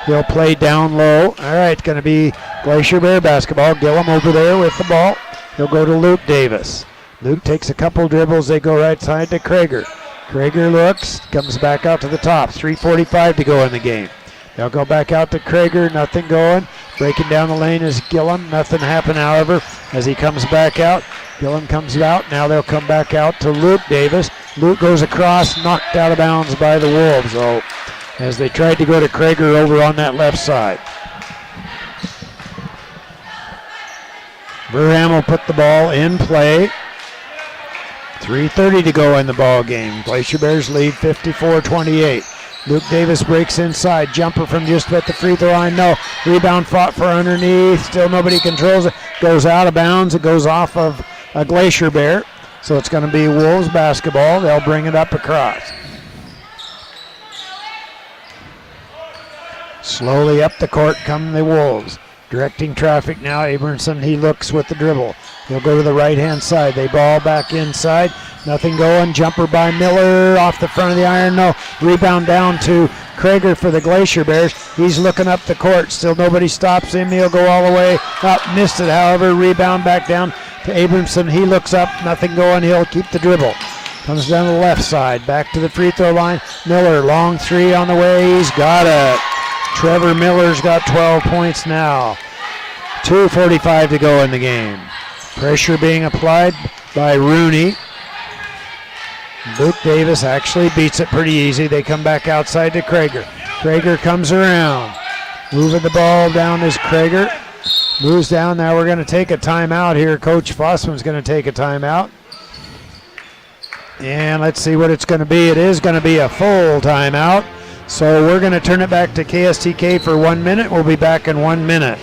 He'll play down low. All right, going to be Glacier Bear basketball. Gillum over there with the ball. He'll go to Luke Davis. Luke takes a couple dribbles. They go right side to Krager. Krager looks, comes back out to the top. 3:45 to go in the game. They'll go back out to Krager. Nothing going. Breaking down the lane is Gillum. Nothing happened, however, as he comes back out. Gillum comes out. Now they'll come back out to Luke Davis. Luke goes across, knocked out of bounds by the Wolves, though, as they tried to go to Krager over on that left side. Verham will put the ball in play. 3:30 to go in the ball game. Glacier Bears lead 54-28. Luke Davis breaks inside. Jumper from just at the free throw line. No. Rebound fought for underneath. Still nobody controls it. Goes out of bounds. It goes off of a Glacier Bear. So it's going to be Wolves basketball. They'll bring it up across. Slowly up the court come the Wolves. Directing traffic now. Abramson, he looks with the dribble. He'll go to the right-hand side. They ball back inside. Nothing going. Jumper by Miller off the front of the iron. No. Rebound down to Krager for the Glacier Bears. He's looking up the court. Still nobody stops him. He'll go all the way up. Missed it, however. Rebound back down to Abramson. He looks up. Nothing going. He'll keep the dribble. Comes down the left side. Back to the free throw line. Miller, long three on the way. He's got it. Trevor Miller's got 12 points now. 2:45 to go in the game. Pressure being applied by Rooney. Luke Davis actually beats it pretty easy. They come back outside to Krager. Krager comes around. Moving the ball down is Krager. Moves down. Now we're going to take a timeout here. Coach Fossman's going to take a timeout. And let's see what it's going to be. It is going to be a full timeout. So we're going to turn it back to KSTK for 1 minute. We'll be back in 1 minute.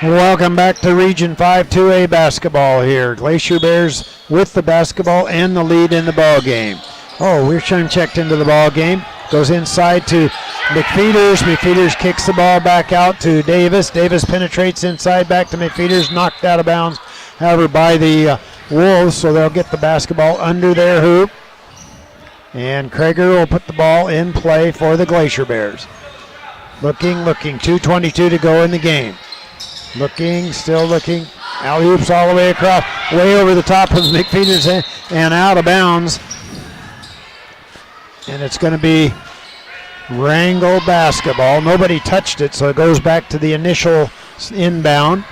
Welcome back to Region 5 2A basketball here. Glacier Bears with the basketball and the lead in the ball game. Oh, Wiersheim checked into the ball game. Goes inside to McFeeters. McFeeters kicks the ball back out to Davis. Davis penetrates inside back to McFeeters, knocked out of bounds, however, by the Wolves, so they'll get the basketball under their hoop. And Krager will put the ball in play for the Glacier Bears. Looking, 2:22 to go in the game. Looking, still looking. Alley-oops all the way across, way over the top of McFeeters and out of bounds. And it's going to be Wrangell basketball. Nobody touched it, so it goes back to the initial inbound.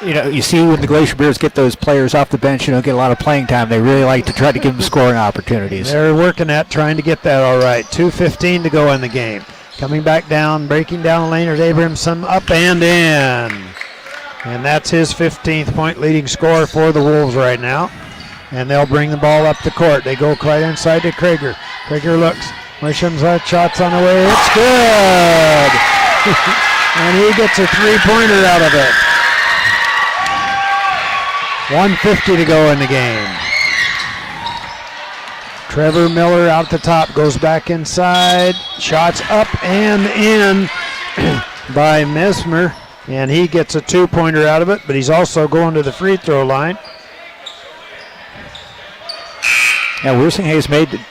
You know, you see when the Glacier Bears get those players off the bench, you don't get a lot of playing time. They really like to try to give them scoring opportunities. They're working at trying to get that all right. 2:15 to go in the game. Coming back down, breaking down the lane is Abramson, up and in. And that's his 15th point leading scorer for the Wolves right now. And they'll bring the ball up the court. They go right inside to Krager. Krager looks. Wisham's shot's on the way. It's good. And he gets a three-pointer out of it. 1:50 to go in the game. Trevor Miller out the top, goes back inside. Shots up and in by Mesmer. And he gets a two-pointer out of it, but he's also going to the free throw line. Yeah, Wiersingha's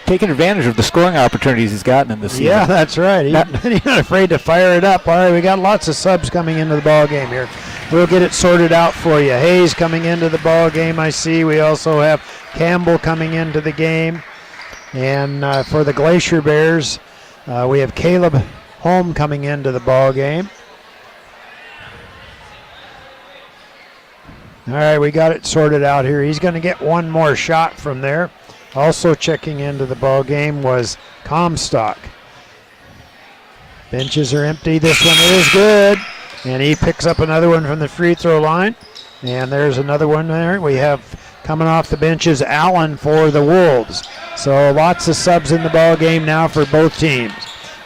taking advantage of the scoring opportunities he's gotten in this season. Yeah, that's right. He's not afraid to fire it up. All right, we got lots of subs coming into the ball game here. We'll get it sorted out for you. Hayes coming into the ball game, I see. We also have Campbell coming into the game. And for the Glacier Bears, we have Caleb Holm coming into the ball game. All right, we got it sorted out here. He's going to get one more shot from there. Also checking into the ball game was Comstock. Benches are empty. This one is good. And he picks up another one from the free throw line. And there's another one there. We have coming off the benches Allen for the Wolves. So lots of subs in the ball game now for both teams.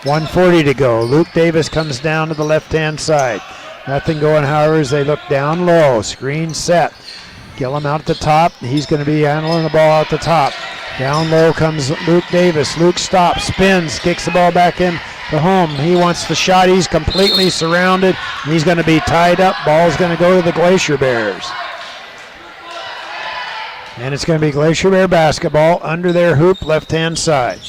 1:40 to go. Luke Davis comes down to the left-hand side. Nothing going, however, as they look down low. Screen set. Gillum out at the top. He's going to be handling the ball at the top. Down low comes Luke Davis. Luke stops, spins, kicks the ball back in to home. He wants the shot. He's completely surrounded. He's going to be tied up. Ball's going to go to the Glacier Bears. And it's going to be Glacier Bear basketball under their hoop, left-hand side.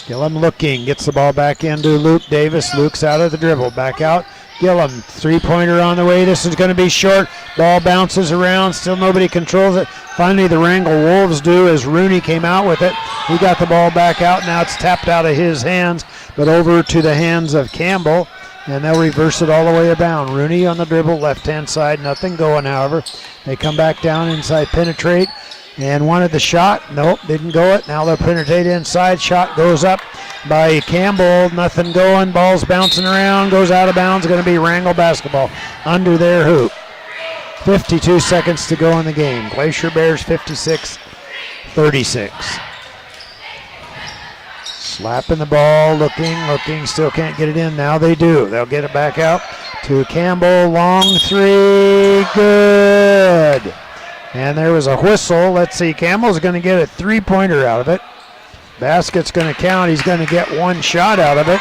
Gillum looking, gets the ball back into Luke Davis. Luke's out of the dribble, back out. Gillum, three-pointer on the way. This is going to be short. Ball bounces around. Still nobody controls it. Finally, the Wrangell Wolves do as Rooney came out with it. He got the ball back out. Now it's tapped out of his hands, but over to the hands of Campbell, and they'll reverse it all the way about. Rooney on the dribble, left-hand side. Nothing going, however. They come back down inside, penetrate, and wanted the shot. Nope, didn't go it. Now they'll penetrate inside. Shot goes up by Campbell. Nothing going. Ball's bouncing around. Goes out of bounds. Going to be Wrangell basketball under their hoop. 52 seconds to go in the game. Glacier Bears 56-36. Slapping the ball. Looking. Still can't get it in. Now they do. They'll get it back out to Campbell. Long three. Good. And there was a whistle. Let's see. Campbell's going to get a three-pointer out of it. Basket's going to count. He's going to get one shot out of it.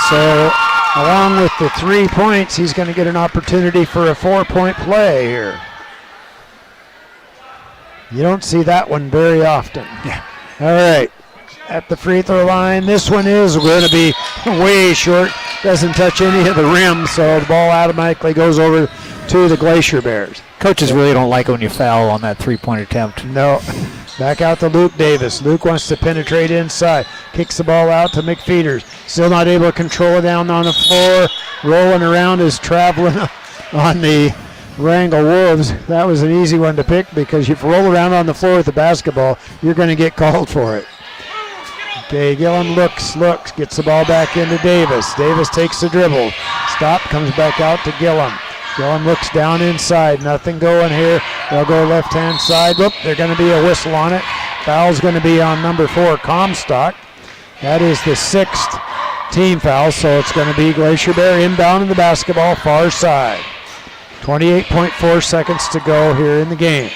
So along with the 3 points, he's going to get an opportunity for a 4-point play here. You don't see that one very often. Yeah. All right. At the free throw line, this one is going to be way short. Doesn't touch any of the rim, so the ball automatically goes over to the Glacier Bears. Coaches really don't like it when you foul on that three-point attempt. No. Back out to Luke Davis. Luke wants to penetrate inside. Kicks the ball out to McFeeters. Still not able to control it down on the floor. Rolling around is traveling on the Wrangell Wolves. That was an easy one to pick because if you roll around on the floor with the basketball, you're going to get called for it. Okay, Gillum looks, gets the ball back into Davis. Davis takes the dribble. Stop, comes back out to Gillum. Gillum looks down inside. Nothing going here. They'll go left-hand side. Look, they're going to be a whistle on it. Foul's going to be on number 4, Comstock. That is the 6th team foul, so it's going to be Glacier Bear inbound in the basketball far side. 28.4 seconds to go here in the game.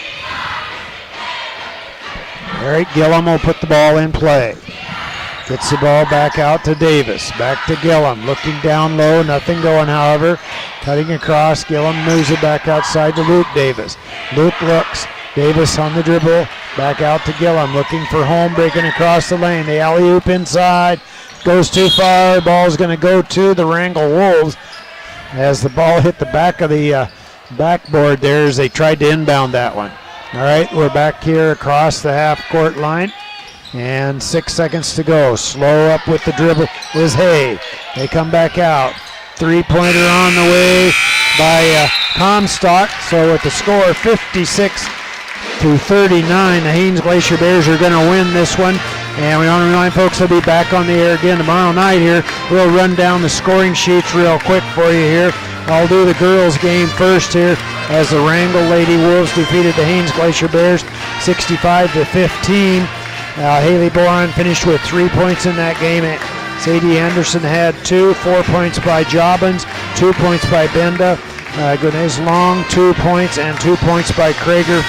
Eric Gillum will put the ball in play. Gets the ball back out to Davis. Back to Gillum. Looking down low. Nothing going, however. Cutting across. Gillum moves it back outside to Luke Davis. Luke looks. Davis on the dribble. Back out to Gillum. Looking for home. Breaking across the lane. The alley-oop inside. Goes too far. Ball's going to go to the Wrangell Wolves as the ball hit the back of the backboard there as they tried to inbound that one. All right, we're back here across the half-court line. And 6 seconds to go. Slow up with the dribble is Hay. They come back out. Three-pointer on the way by Comstock. So with the score 56-39, the Haines Glacier Bears are going to win this one. And we want to remind folks they'll be back on the air again tomorrow night here. We'll run down the scoring sheets real quick for you here. I'll do the girls game first here as the Wrangell Lady Wolves defeated the Haines Glacier Bears 65-15. Haley Boron finished with 3 points in that game. Sadie Anderson had 2, 4 points by Jobbins, 2 points by Benda. Gunez Long, 2 points, and 2 points by Krager for